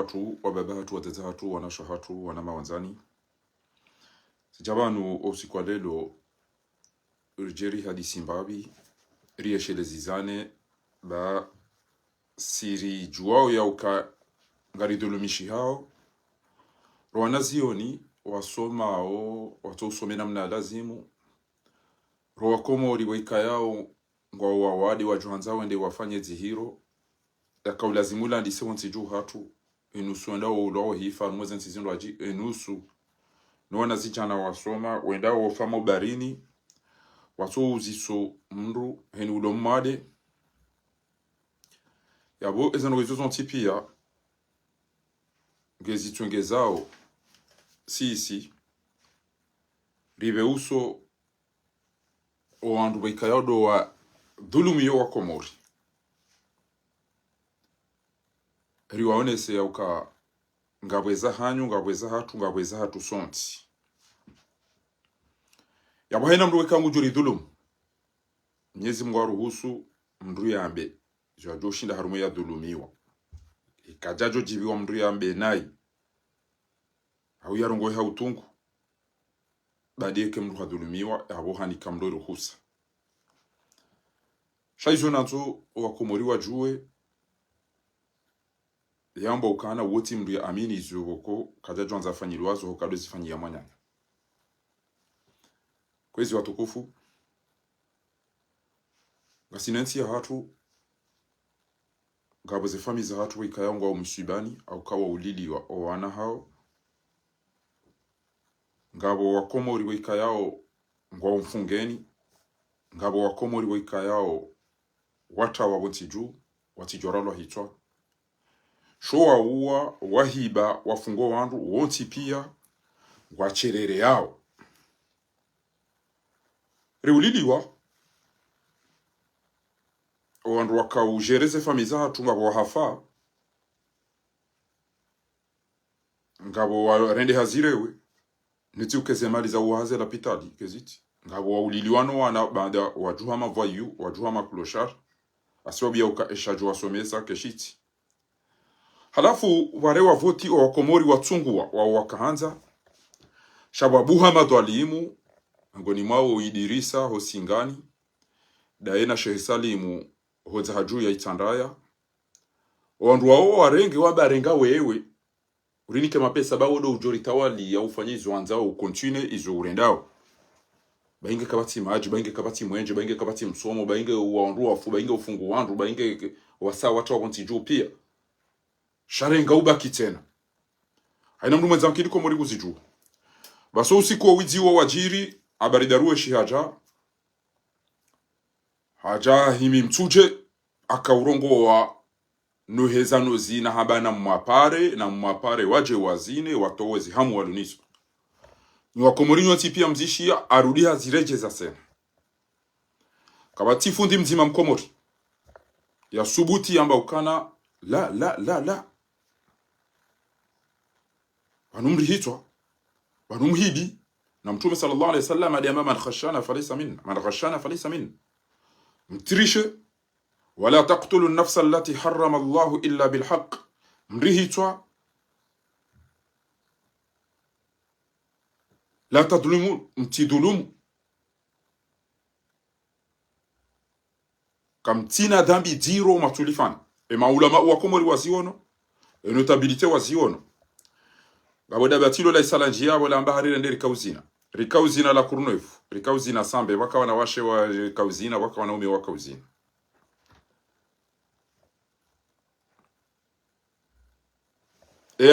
hatu, wababa hatu, wadada hatu, wanasha hatu, wanama wanzani. Sijabanu usiku wa lelo urjeri hadisi mbabi rieshele zizane ba siri juao ya uka ngaridulumishi hao rwana zioni wasomao watosome namna lazimu roa komo riweka yao ngwa wawadi wajuhanzao ende wafanye zihiro yakaulazimula ndise wonsiju hatu enusu endao ulao hifa mweze nsizindo aji enusu nuwana zijana wasoma wendao wafamo barini wato uziso mndu henu ulomade yabo ezano wezo tipia ngezi tungezao sisi ribe uso o andu baikayodo wa dhulumiyo wa Komori riwaonese ya uka ngabweza hanyu ngabweza hatu sonti yabo haina mndu wekangu juri dhulum Mwenyezi Mungu aruhusu mndu yambe jwajo shinda harumu ya dhulumiwa ikajajo jibiwa mndu yambe nai au yarongo ha utungu badike mndu hadhulumiwa yabo hanika mndu ruhusa shaizo nazo wa Komori wajue yamba ukana woti mndu ya amini izuboko kajajo anza fanyilwazo hokado zifanyia mwanyanya. Kwezi watukufu ngasinensi ya hatu ngabo zefami za hatu wikayangwa umusibani au kawa ulili wa wana hao ngabo wa Komori wikayao ngwa umfungeni ngabo wa Komori wikayao wata wa wotiju watijoralo hitwa showa uwa wahiba wafungo wandu wonti pia wacherere yao reuliliwa wandu wakaujereze famiza hatu ngabo wahafa ngabo warende hazirewe niti ukeze mali za uhaze la pitali keziti ngabo wauliliwano wana banda wajuha mavayu wajuha makloshar asobia ukaeshajo wasomesa keshiti halafu ware wavoti wa Komori watungwa wa wakahanza shababuha madwalimu ngoni mwao Idirisa Hosingani daena Sheikh Salimu hoza haju ya Itandaya wandu wao warenge wabarenga wewe urinike mapesa bawo do ujori tawali ya ufanyizo wanzao ukontine izo urendao bainge kabati maji bainge kabati mwenje bainge kabati msomo bainge wandu wafu bainge ufungu wandu bainge wasa watu wakontiju pia sharenga ubaki tena haina mndu mwenza nkidi Komori kuziju baso usiku wa wiziwa wajiri abaridaruwe shihaja haja himi mtuje akaurongo wa nuheza nozi na habana mwapare waje wazine watowezi hamu waluniso ni wa Komori nyoti pia mzishia arudia zireje za sena kabati fundi mzima Mkomori ya subuti amba ukana la wanumri hitwa wanumhidi na Mtume sallallahu alayhi wasallam adiyama man khashana falaysa min mtirishe wala taqtulu an-nafsa allati harrama Allah illa bilhaq mrihitwa la tadlumu mtidulumu kamtina dhambi diro matulifana maulama wa Komori waziono notabilite waziono baboda batilo la isalanjia wala mbahari rende rikauzina la kurnefu rikauzina sambe waka wana washe wa kauzina waka wanaume wa kauzina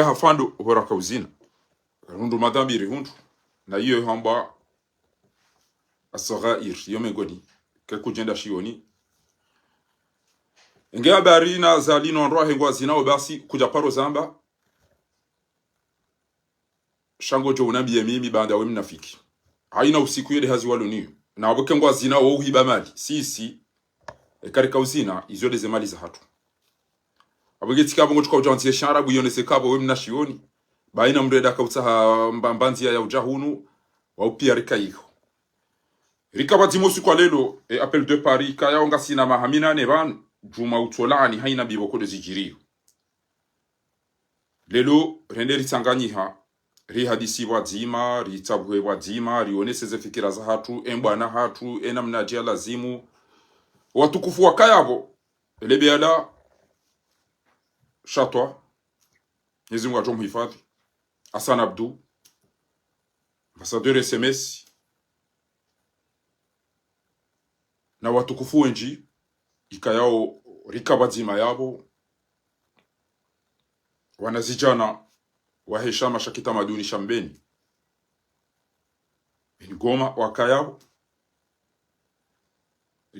hafando hora kauzina rundu madhambi rihundu na hiyo hamba asaghair yomegoni kekujenda shioni nge habari na zalino nrohe ngwa zinao basi kuja paro zamba shango jo unambie mimi banda we mnafiki haina usiku yede hazi waluniyo na wabuke ngwa zinao uhiba mali sisi karika uzina izo de mali za hatu abugeti kabo ngochukwa ujantie shara buyonese kabo we mnashioni baina mreda kautaha mbambanzi ya ujahunu wa upia rikaiko rikabati mosu kwa lelo appel de Paris kaya onga sina mahamina ne ban juma utolani haina biboko de zijirio lelo rende ritsanganyiha ri hadisi wadzima ritabwe wadzima rioneseze fikira za hatu embwana hatu enamnaji lazimu watukufu wakayabo lebeala shatwa Mwenyezi Mungu atomhifadhi Hassan Abdu ambassadeur SMS na watukufu wenji ikayao rikabadzima yabo wanazijana waheshama shakita maduni shambeni Goma wakayabo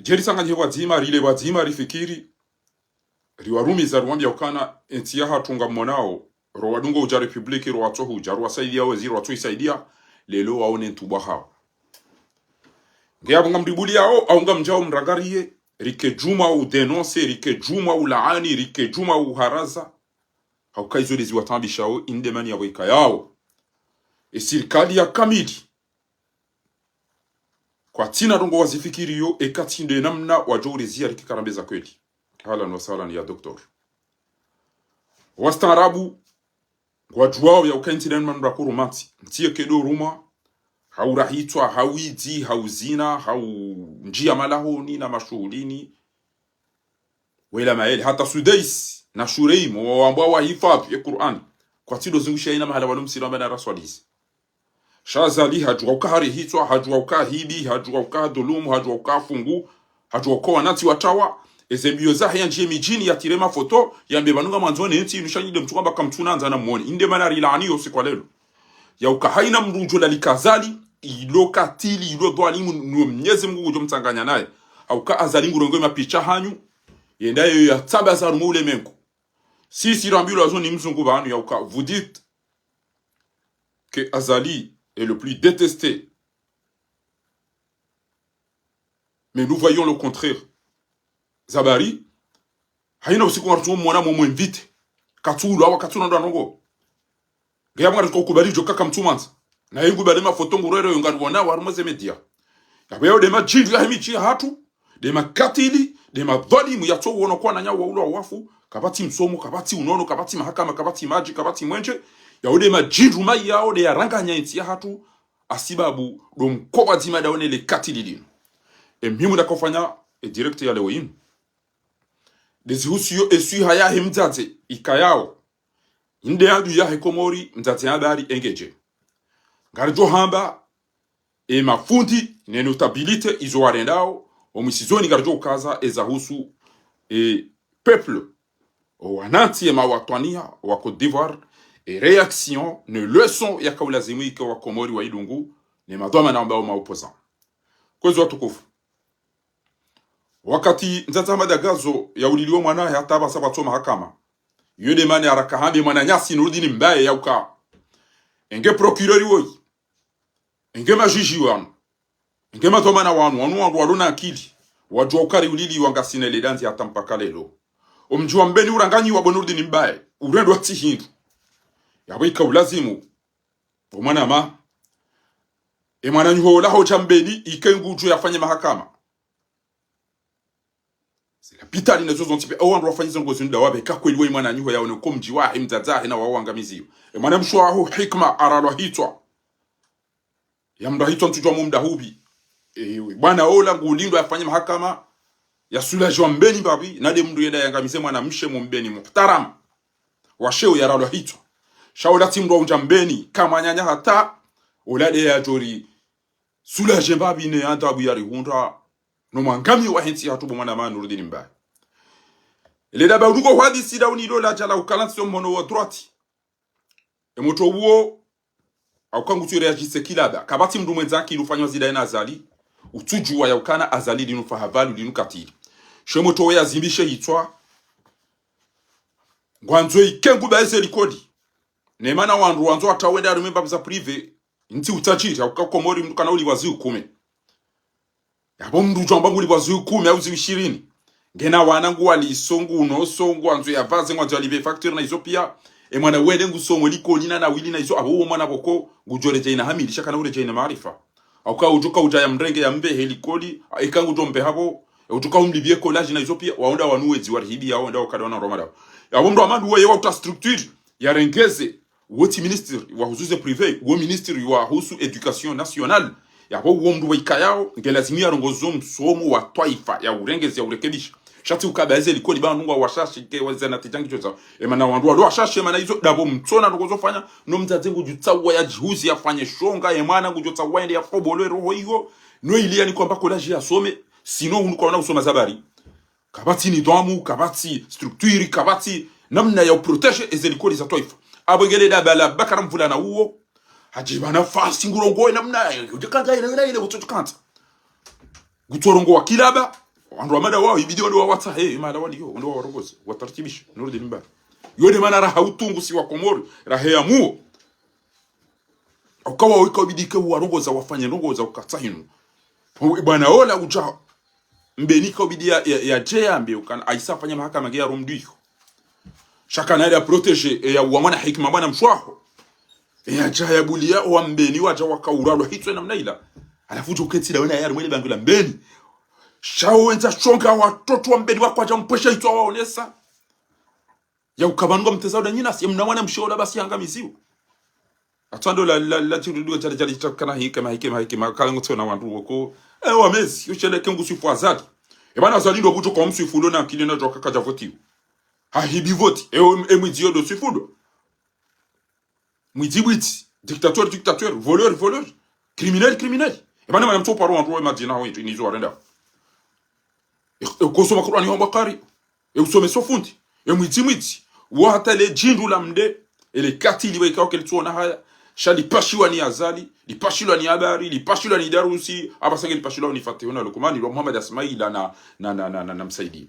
jeri sanganye wadzima rile wadzima rifikiri riwarumi za Rwanda ukana entia hatunga monao ro wadungo uja republiki ro watohu uja ro wasaidia wezi ro isaidia lelo waone ntuba hao ngeyabo ngamribuli yao au ngamjao mragariye rike juma u denonce rike juma u laani rike juma u haraza haukaizole ziwatambishao indemani ya wika yao serikali ya kamili kwa tina dongo wazifikiri yo ekatinde namna wajorezia rikikarambeza kweli halan wasalan ya doktor wastarabu wajuao ya ukainti man rakuru mati ntie kedo ruma haurahitwa hawidi hauzina hau njia malahoni na mashuhulini wela maeli hata sudais na shureimu ambao wahifadhi ya Qur'an kwa tido zungusha ina mahala walumsiramba na raswalizi shazali hajua ukahari hitwa hajua ukahibi hajua ukadhulumu hajua ukafungu hajua ukawa nati watawa ezembio zahe ya njie mijini ya tirema foto ya mbebanunga mwanzoni nti inushanyide mtu kwamba kamtunanza na muone inde mana rilani yo sikwa lelo ya ukahaina mrujo la likazali ilo katili ilo dhalimu nuo Mwenyezi Mungu ujo mtanganya naye au ka azali ngurongo mapicha hanyu yendayo ya taba za rumo ule menko si rambilo azo ni mzungu banu ya uka vous dites que Azali est le plus détesté mais nous voyons le contraire Zabari haina usiku waratu mwana mwe invite katulu awa katulu ndo anongo gaya mwana tukubali joka kamtumanza na yengu balema foto ngurero yongarwana warmoze media yabeyo de majindu ya himichi hatu de makatili de madhalimu ya to wono kwa na nyawo ulo wafu kabati msomo kabati unono kabati mahakama kabati maji kabati mwenje ya ode majindu mai yao de yaranganya nti ya hatu asibabu do mkoba zima daone le katili dino mhimu da kufanya direct ya leo yin dezihusiyo esu haya himzate ikayao inde yandu ya hekomori mzate habari engeje ngarjo hamba mafundi ne notabilite izo warendao omisizoni ngarjo ukaza ezahusu peuple wananti mawatwania wa Côte d'Ivoire réaction ne leçon ya kaulazimu ike wa Komori wa Ilungu ne madoma na ambao maopozan kwezo watukufu wakati nzatama dagazo ya uliliwa mwana hata basa bato mahakama yode mane arakahambe mwana nyasi nurudini mbaye ya uka enge procureur woi enge majiji wanu enge madoma na wanu waluna akili wajua ukari ulili wangasine ledanzi hata mpaka lelo omjua mbeni uranganyi wa bonurudini mbaye urendo ati hindu yawika ulazimu omwana ma mwana nyuho laho chambeni ikenguju yafanye mahakama sila pitali nezo zontipe owandu wafanyiza ngozi nda wabe kakweli we mwana nyuho yaone ko mji wahe mzazahe na wawangamiziyo mwana mshwa aho hikma aralwa hitwa yamda hitwa ntujwa mumda hubi bwana ola ngulindo yafanye mahakama ya sulajwa mbeni babi nade mndu yeda yangamize mwana mshe mbeni muhtaram washeo yaralwa hitwa shaola timdo unjambeni kama nyanya hata olade ya jori sulaje babi ne antabu yari hunda no mangami wa henti hatubo mwana manu rudini mbaya ele daba urugo hadisi da unido la jala ukalansi mono wa droite moto uo aukangu tu reagisse kilaba kabati mdu mwenzaki ilufanywa zida ina Azali utujua ya ukana Azali dinu fahavali dinu katili shemoto ya zimbishe hitwa ngwanzo ikengu baeze likodi nemana wandu wanzo atawenda rumemba za prive nti utachiri aukakomori mdu kana uli wazi ukume yabo mndu jamba nguli bazu 10 au 20 ngena wanangu wali songu uno songu anzo ya vaze ngwanzo alive facture na izo pia mwana wende ngusongo liko nina na wili na izo abo mwana boko ngujore jaina hamili shaka na ule jaina maarifa au ka ujoka ujaya mrenge ya mbe helikoli ikangu jombe habo ujoka umlibie collage na izo pia waonda wanuwezi warihibi yao ndio kadona romada yabo mndu amandu wewe wa structure yarengeze woti minister wa huzuze privé wo minister wa husu education nationale yabo wo mndu waikayao ngelazimia rongozo msomo wa taifa ya urengeze ya urekebisha shati ukabaze liko ni bana ngwa washashi ke wazana tijangi choza emana wandu alo washashi emana hizo dabo mtsona rongozo fanya no mtazengu jutsawa ya jihuzi afanye shonga emana ngujotsawa ende ya fobolo roho hiyo no ilia ni kwamba college asome sino unuko na usoma zabari kabati ni damu kabati structure kabati namna ya protege ezelikoli za taifa abogele da bala bakara mvula na uo hajibana fasi ngurongo namna ujikanja ile utukanta gutorongo wa kilaba wandu amada wao ibidio ndo wata mada waliyo ndo warongozi watartibisha nurudi mba yode mana raha utungu si wa komori raha ya muo ukawa ukabidike warongoza wafanye rongoza ukatahinu bwana ola uja mbenika ubidia ya jembe ukana aisafanya mahakama ya rumdiyo shaka na ya protege ya wamana hikma bwana mshwaho ya jaya bulia wa mbeni waja wakauralo hitwe namna ila alafu uketila wena yari mwele bangula mbeni shao wenza shonga watoto wa mbeni wako aja mpesha hitwa waonesa ya ukabanwa mtezauda nyina si mnawana mshola basi angamiziwa atando la chirudu jali chakana hikema kalango tona wandu wako wamezi yosheleke ngusifu azali bana azalindo buto kwa msifulo na kilina joka kaja votiwa hahibi voti mwidio do sifulo mwidibwiti dictateur voleur criminel bana mana mto paro wandu madina ho nizo arenda kosoma kurani ho bakari usome sofundi mwidimwiti wa hata le jindu la mde ele katili weka kwa tuona haya shali pashiwa ni azali lipashilwa ni habari lipashilwa ni darusi abasange lipashilwa ni fationa lokumani wa Muhammad Asmaila na msaidi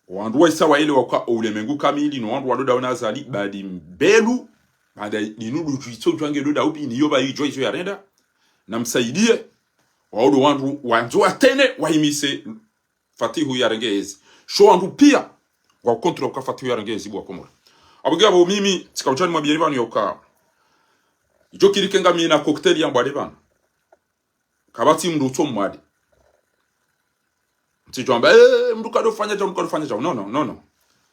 wandu wa isawa ile wa ulemengu kamili no wandu wadoda wana azali badi mbelu bada ninudu tuitso twange doda ubi niyo ba yijo izo yarenda na msaidie waudo wandu atene wahimise fatihu yarengezi sho wandu pia wa kontrol kwa fatihu yarengezi bwa komora abugabo mimi tikauchani mwa biyani yoka ijo kirikenga mina cocktail ya mbade bana kabati mruto mwade tijomba mdu kado fanya jamu no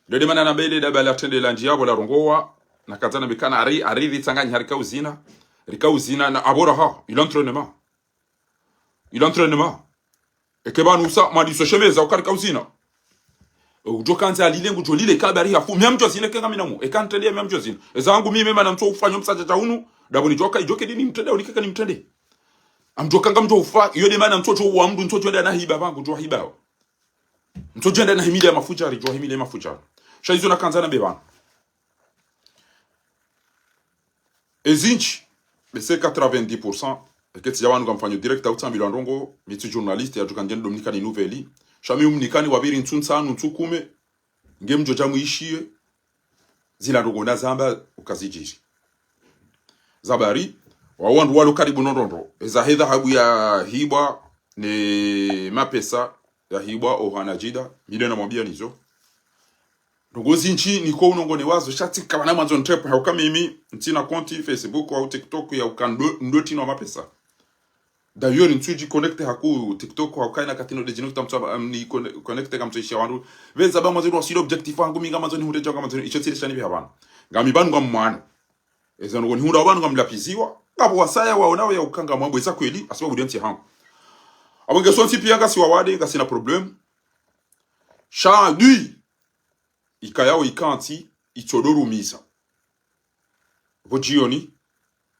dede mana na bele da bala tende la njia bola rongowa na kazana bikana ari tanganya harika uzina na abora ha il entraînement et que ba nusa madi so shemeza ukarika uzina ujo kanza alilengu jolile kabari hafu myamjo zine kenga minamu e kantelia myamjo zine ezangu mimi mana mto ufanya msaja jaunu dabo ni joka ijoke dini mtende ulikeka ni mtende amjoka ngamjo ufa yode mana mtoto wa mdu mtoto nda na hiba bangu jo hiba mtoto nda na himile mafucha ri jo himile mafucha shaizo na kanza na bebana ezinchi bese 90% eketi ya wanu gamfanyo direct out sambi landongo mitu journaliste ya jukangeni dominika ni nouvelle shami umnikani wabiri ntsunsanu ntsukume ngemjo jamu ishie zila ndongo na zamba ukazijiji zabari wawandu walo karibu nondondo eza hedha habu ya hibwa ne mapesa ya hibwa ohanajida mile na mwambia nizo ndogozi nchi niko unongone wazo shati kabana mwanzo ntepo hauka mimi ntina konti Facebook au TikTok ya ukando ndoti no mapesa d'ailleurs ntuji connecte haku TikTok hauka na katino de jinu tamtwa ni connecte kamto isha wandu veza ba mwanzo silo objectif wangu minga mwanzo ni hundeja kama mwanzo icho tilishani bi habana ngami banu ngamwana ezo ngo ni hunda banu ngamlapiziwa ngabo wasaya waonao ya ukanga mwabwe za kweli asababu denti hangu abonge sonti pia ngasi wawade ngasi na problem sha lui ikayao ikanti ichodorumiza vojioni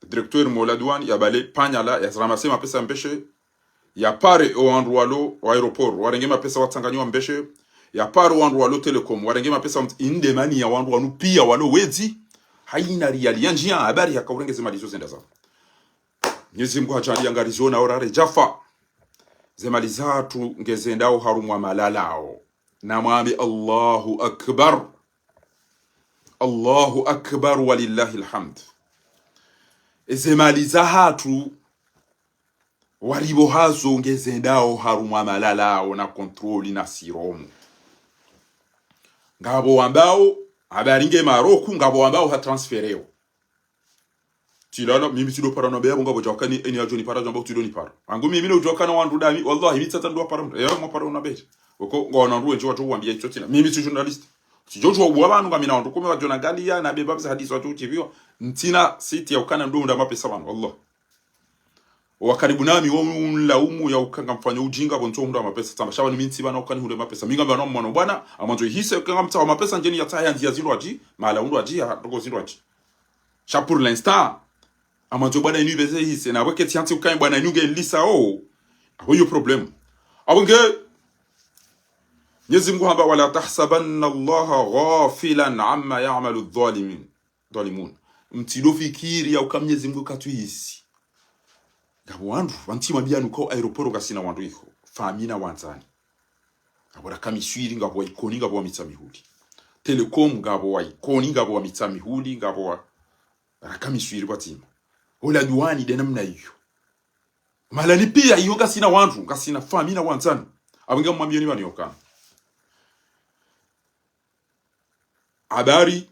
directeur moladouane ya bale panyala ya ramase mapesa mbeshe ya pare o andwalo wa aeroport warenge mapesa watanganywa mbeshe ya pare o andwalo telecom warenge mapesa inde mani ya wandu wanu pia walo wezi haina riali ya njia habari ya kaurenge malizo zenda za Mwenyezi Mungu hajali angarizona orare jafa zemalizatu ngezendao harumwa malalao na mwambi Allahu akbar walillahi alhamd ezemaliza hatu walibo hazo ngezendao harumwa malalao na kontroli na siromu ngabo ambao habaringe maroku ngabo ambao hatransfereo tilala mimi tido para no bebo ngabo jokani eni ajoni para jombo tido ni para angu mimi no jokana wandu dami wallahi mitata ndo para ya mo para na beje uko ngona nduwe njo watu wambia hicho tina mimi si journalist Sijojua uwabanu kama minawandu kume wajona galia na bebabza hadisi watu uchivio ntina siti ya ukana ndo unda mapesa wanu Allah wakaribu nami unlaumu ya ukanga mfanya ujinga bonto unda mapesa tamba shawa ni minti bana ukani hunde mapesa minga mbana mwana bwana amanzo hise ukanga mta wa mapesa njeni ya taya ndia zindu waji maala undu waji ya dogo zindu waji sha pour l'instant amanzo bwana inu beze hise na weke tianti ukani bwana inu ge lisa huyo problem abunge Mwenyezi Mungu hamba wala tahsabanna Allaha ghafilan amma ya'malu adh-dhalimun. Mtido fikiri ya uka Mwenyezi Mungu katuisi. Ngabo wandu wantima bianu ko aeroporo kasina wandu iko. Famina wanzani. Ngabo rakamiswiri ngabo ikoni ngabo mitamihuli. Telecom ngabo ikoni ngabo mitamihuli ngabo rakamiswiri batima. Ola duani de namna hiyo. Malani pia hiyo kasina wandu kasina famina wanzani. Abinga mwambie ni wanioka. Habari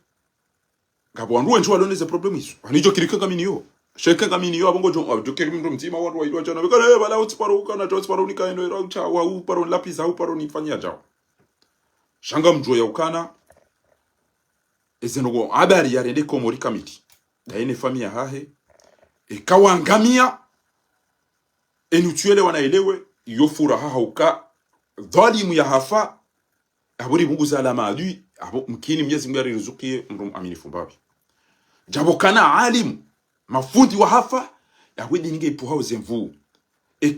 ngabo wandu wenjo waloneze problem hizo anijo kirika kama niyo sheka kama niyo abongo jo joke mndo mtima wandu waidwa jana bekale bala utsiparuka na utsiparuka ino ira ucha wa uparo lapisa uparo nifanyia jao shanga mjo ya ukana ezenogo habari ya rende komori kamiti da ine famia hahe ikawangamia enutuele wanaelewe iyo furaha hauka dhalimu ya hafa aburi Mungu zalama adui abo mkini Mwenyezi Mungu arizukie mrum aminifu mbabi jabo kana alim mafundi wa hafa ya wedi ninge ipuhao zemvu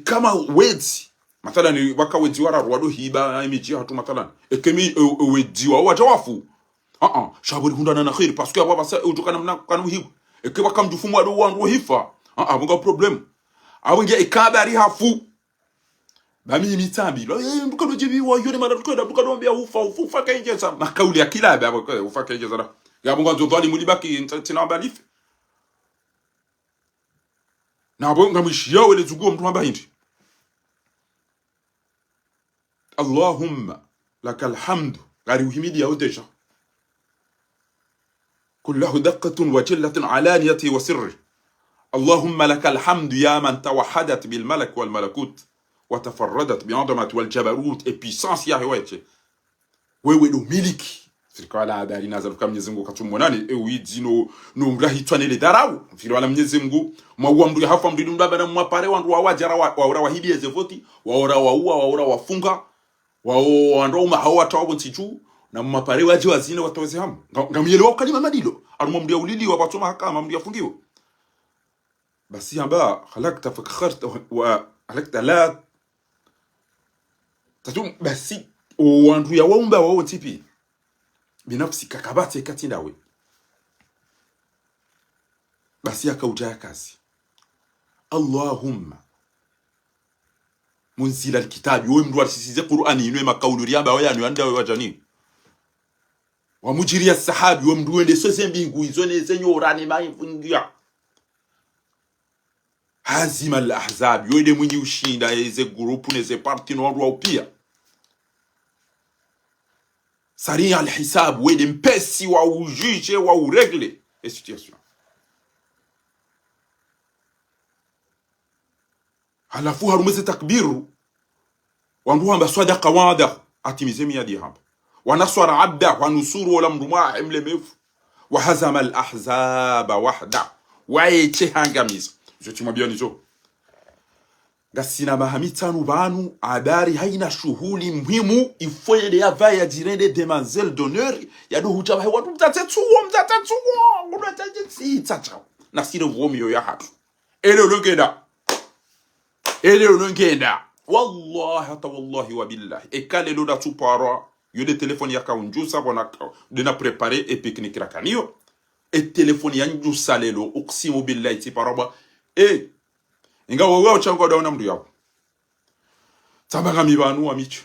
kama wedi mathalan waka wedi wara rwado hiba imiji hatu mathalan kemi wedi wa wajawafu shaburi hundana na khair parce que aba basa ujukana mna kanu hibu ekiwa kamjufumu ado wandu hifa abunga problem abunge ikabari hafu bami mitambi lo mbukano jibi wa yone mara tukwenda mbukano ambia ufa kainjeza makauli ya kila aba ufa kainjeza ya bunga nzodhali mulibaki ntina balife na bonga mishia wele zugo mtu amba hindi Allahumma lakal hamdu gari uhimidi ya udeja kullahu daqqatun wa jillatun alaniyati wa sirri Allahumma lakal hamdu ya man tawahadat bil malak wal malakut وتفردت بعظمة والجبروت puissance ya wewe wewe ndo miliki firika wala habari naza kwa Mwenyezi Mungu katummonani uidi no mrahitwane le darau firika wala Mwenyezi Mungu mwa mndu hafa mndu ndaba na mwapare wandu wawajara waora wahidi ezevoti waora waura wafunga wao ndo hawa tawo ntichu na mwapare waje wazine wataweze hamu ngamiyelewa kalima madilo arumwa mndu ulili wa batuma kama mndu yafungiwa basi amba khalaqta fakharta wa halakta la tatu basi wandu ya waumba wao tipi binafsi kakabate katinda we basi akauja kazi Allahumma munzila alkitabi wewe mndu alisize Qur'ani inwe makaulu riamba waya ni anda wajani wa mujiri as-sahabi wewe mndu ende sose mbingu izo nezenyo urani maimfungia hazima al-ahzab yoide mwenye ushinda eze grupu neze parti no wandu pia sari al-hisab wede mpesi wa ujije wa uregle e situation halafu harumeze takbiru wandu hamba sadaqa wada atimize miadi hamba wanaswara abda wa nusuru wala mruma imlemefu wa hazama al-ahzab wahda wa eche hangamiza Jotimwambia nizo gasina mahamitanu banu habari haina shughuli muhimu ifoyele ya vaya jirende demoiselle d'honneur ya do hujaba watu mtatetsuo unataje tata na sire vomio ya hatu ele longenda wallahi hata wallahi wa billahi ekale loda tupara yode telefoni ya kaunjusa bona dena préparer et pique-nique la kanio et telefoni ya njusa lelo uqsimu billahi tiparaba ingawa wewe uchango daona mndu yako tabaga mibanu amicho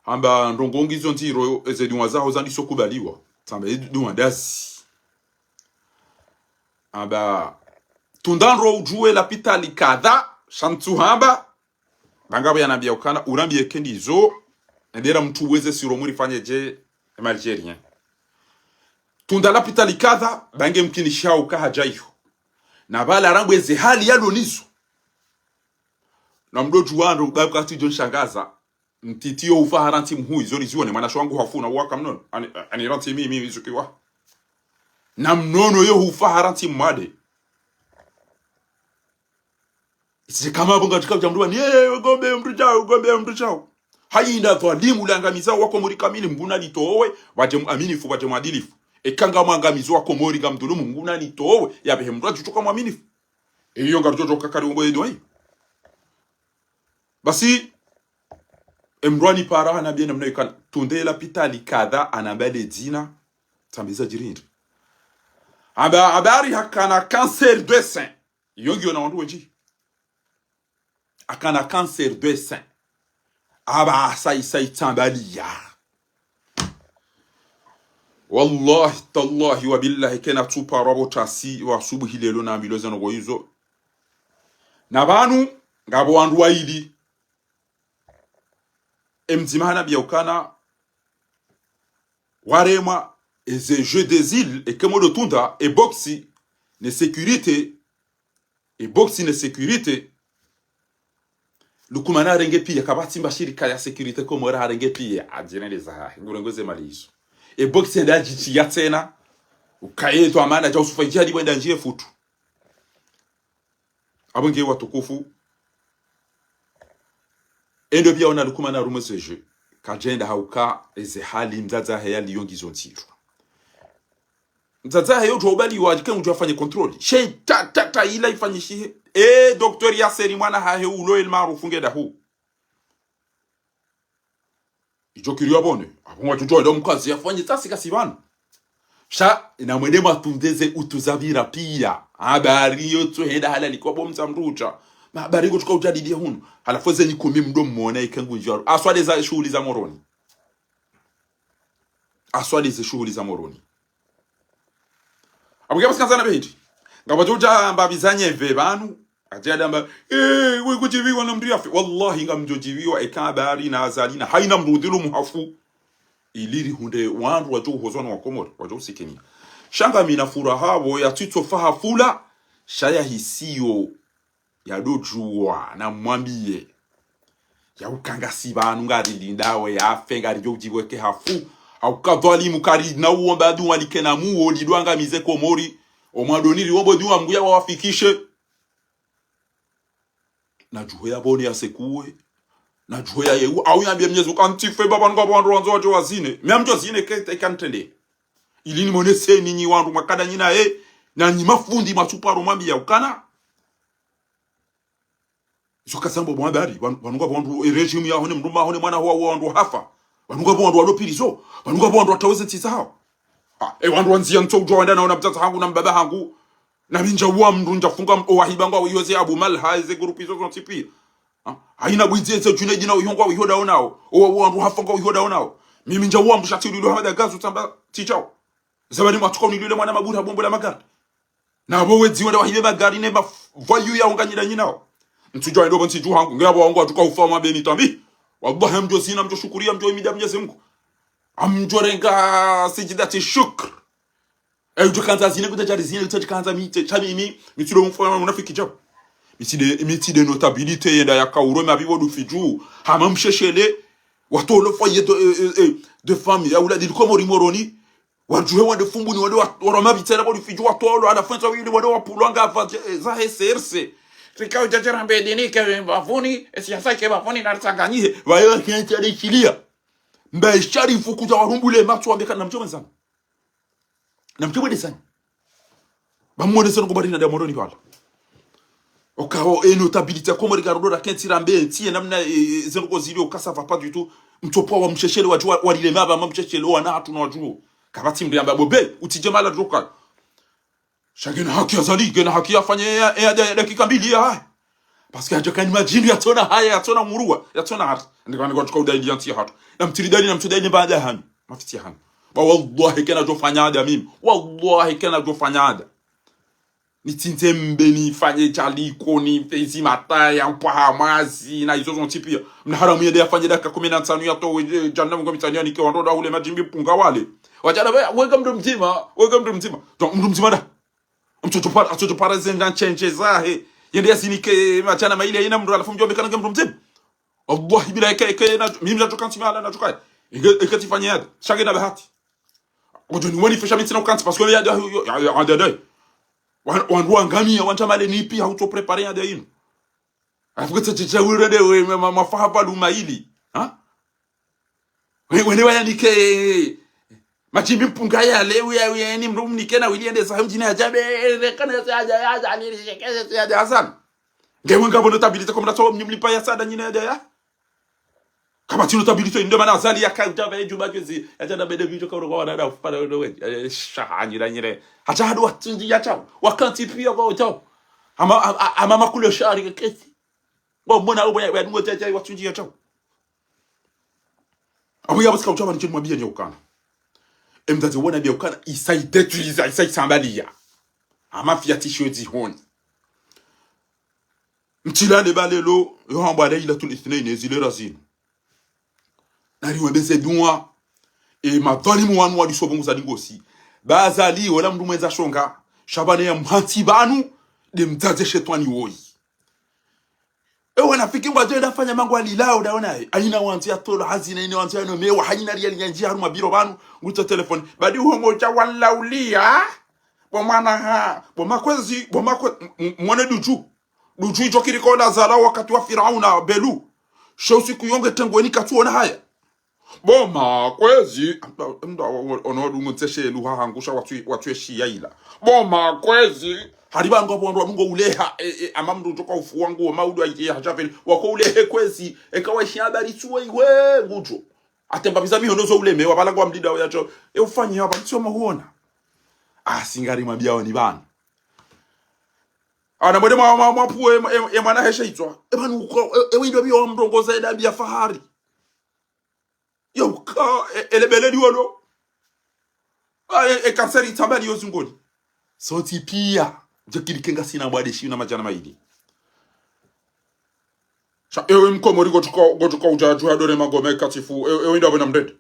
amba ndongongizo ntiro ezedwa zaho zandi sokubaliwa tamba edwa ndasi amba tundandro ujue la pitali kadha shantu hamba bangabo yanambia ukana urambie kendizo ndera mtu weze siro muri fanye je Algerien tunda la pitali kadha bange mkinisha ukahajayo na bala rangweze hali yalo nizo na mdoju wandu bakati John Shangaza mtitio ufaharanti mhui zoni zione mana shwangu hafuna waka mnono ani ranti mimi izukiwa na mnono yo ufaharanti mwade isi kama bonga tukabja mduwa ni gombe mtu chao hayinda dhalimu langamiza wako muri kamili mbuna litowe waje muaminifu waje mwadilifu ekanga mwangamizo wako muri gamdulumu mbuna litowe yabehe mdwa chutoka mwaminifu iyo ngarujojo kakari umbo yedo hai basi emrwani para hana bien namna ikan tunde la pitali kadha anabade dina tambiza jirindi habari hakana cancer de sein yongi ona wandu wenji akana cancer de sein aba sai tambalia wallahi tallahi wa billahi kana tupa robota si wa subuhi lelo na ambiloza no goyizo na banu ngabo wandu waili emzimana biaukana warema eze jeu des îles et comme le tunda et boxi ne sécurité lukumana renge pia kabati mbashirika ya sécurité ko mora renge pia ajene za ngurengoze malizo e boxi ndaji ya tena ukaye to amana ja usufaijia di wenda njie futu abonge watukufu endo bia ona lukumana rumo seje kajenda hauka eze hali mzaza haya liyongi zontiru mzaza hayo jobali wajike mtu afanye control she ta ila ifanyishie docteur ya seri mwana hahe ulo el maarufu ngeda hu ijokiri abone abonwa tujo ndo mkazi afanye tasi kasibana sha ina mwende matundeze utuzabira pia habari yoto henda halali kwa bomza mrucha habari ngo tukaujadidia hunu halafu zenyi kumi mdomo muone ikangu njaro aswade za shughuli za moroni abugaba sikanzana behiti ngabajoja mbabizanye ve banu ajada mba we kujiviwa na mndu yafi wallahi ngamjojiviwa ekabari na azalina haina mrudhilu muhafu iliri hunde wandu wajo hozona wakomori wajo sikeni shanga mina furaha wo ya tito fahafula shaya hisiyo ya dojua na mwambie ya ukanga sibanu ngari lindawe ya afenga ryo jiweke hafu au kadhali mukari na uomba duwa likena muo lidwanga mizeko mori omwadoniri wombo duwa mguya wafikishe na juhoya boni ya sekuwe na juhoya yehu au yambie mnyezu kantife baba nga wandu wanzo wajo wazine miamjo zine kete ikantende ilini monese ninyi wandu makada nyina na nyi mafundi machuparo mwambia ukana soka sambo mwabari wanunga wandu regime ya hone mruma hone mwana huwa wandu hafa wanunga wandu wadopirizo wanunga wandu wataweze tizao wandu wanzia ntojo wanda na mtata hangu na mbaba hangu na minja wa mndu njafunga owahiba ngo wiyoze abu malha ze grupi zo zontipi haina bwize juneji na uyongwa uyoda onao wandu hafa ngo uyoda onao mimi nja wa mshati lilo hamada gazu tamba tichao zabani matuka unilile mwana mabura bombo la magari na bo wezi wanda wahibe magari ne ba voyu ya unganyira nyinao mtujo ndo bonsi ju hangu ngabo wangu atuka ufama beni tambi wallahi mjo sina mjo shukuria mjo imida Mwenyezi Mungu amjorenga sijidati shukr ejo kanza zine kutajari zine kutajkanza mite chamimi mitilo mfano unafiki jabu mitide notabilité yenda yakauro mabiwo du fiju hamamsheshele watolo foyer de famille ya uladi komori moroni wajuhe wande fumbuni wande waroma bitera bo du fiju watolo ala fanza wili wande wapulanga za SRC Rikao jajara mbedini ke bafuni siasa ke bafuni na Tanganyika wayo kiantari kilia mbe sharifu kuja warumbule matu ambeka na mchoma sana na mchoma desana bamwone sana kubadina da moroni pala okao notabilité comme regardo la kentirambe tie namna zengo zilio kasava pas du tout mtopo wa msheshele wajua walilema ba msheshele wana hatu na wajua kabati mbiamba bobe utijemala droka shagena haki azali gena haki afanye ya dakika mbili ya parce que ajoka ni majini yatona haya yatona murua yatona hata ndiko ngotoka udai yanti hatu na mtiridani na mtudai baada hani mafiti hani wallahi kana jofanyada mimi wallahi kana jofanyada nitintembe ni fanye chaliko ni pezi mataya mpaha mazi na hizo zontipia mnaharamu yede afanye dakika 15 ya to jannamu kwa mitania kwa ndo ule majimbi punga wale wajana wega mdu mzima mdu mzima da mtoto para zenga change zahe yende yasinike machana maile ina mdu alafu mjombe kana mdu mzima Allah bila eke na mimi natoka ntimala natoka ikatifanya hadi shage na bahati wajoni wani fesha mitina ukanti parce que ya adadai wanwa ngamia wantamale nipi hauto préparer hadi yinu afuka tete wire de we mafaha luma hili ha wewe waya nike machimbi mpunga ya lewe ya ni mrum nike na wiliende sa mjini ajabe kana ya ni shekeze ya Hassan ngewe ngabo notabilité comme nato mlimlipa ya sada nyine ya kama tino notabilité ndio maana azali ya kaja ba juma kwezi acha bede vitu kwa roho na da para wewe shahanyi la nyire acha hadu watunji ya chao wakanti pia kwa chao ama makulo shari kesi bo mbona wewe ngo tete watunji ya chao abo ya basika uchaba nichini mwambia nyokana emdaze wona bia ukana isai detruiza isai sambalia ama fiatisho zihoni mtilane balelo yo hambwa ila tul ithnain zile razin nari wembeze dunwa e madhalimu wanu wadi sobongo za dingosi bazali wala mndu mwenza shonga shabane ya mhanti banu de mtaze shetwani woi wana fiki ngwajenda fanya mangu alilao daona aina wanzi atolo hazina ina wanzi no mewa haina ria nyanji haru mabiro banu nguto telefone badi uho cha walaulia bomana ha bomakwezi mwana duju ijo kiriko na zala wakati wa Firauna belu shosi kuyonge tengweni katuona haya bomakwezi mda onodu ngoteshe luha hangusha watu eshi yaila bomakwezi hariba ngo bondo mungo uleha amamdu toka ufu wangu maudu aje hajapeli wako ulehe kwezi ekawa habari tuwe iwe ngujo atemba bizami honozo uleme wabala kwa mdida yacho ufanye hapa sio mahuona singari mabia ni bana ana mwede mwapuwe mwana hesha itwa ebanu uko ewindo biyo mndongoza eda bia fahari yo ka elebele diwolo kanseri tambali yozungoni soti pia jokirikenga sina bwade shi na majana maidi sha ewe mkomori gotuka ujaju adore magome katifu ewe ndo abona mdende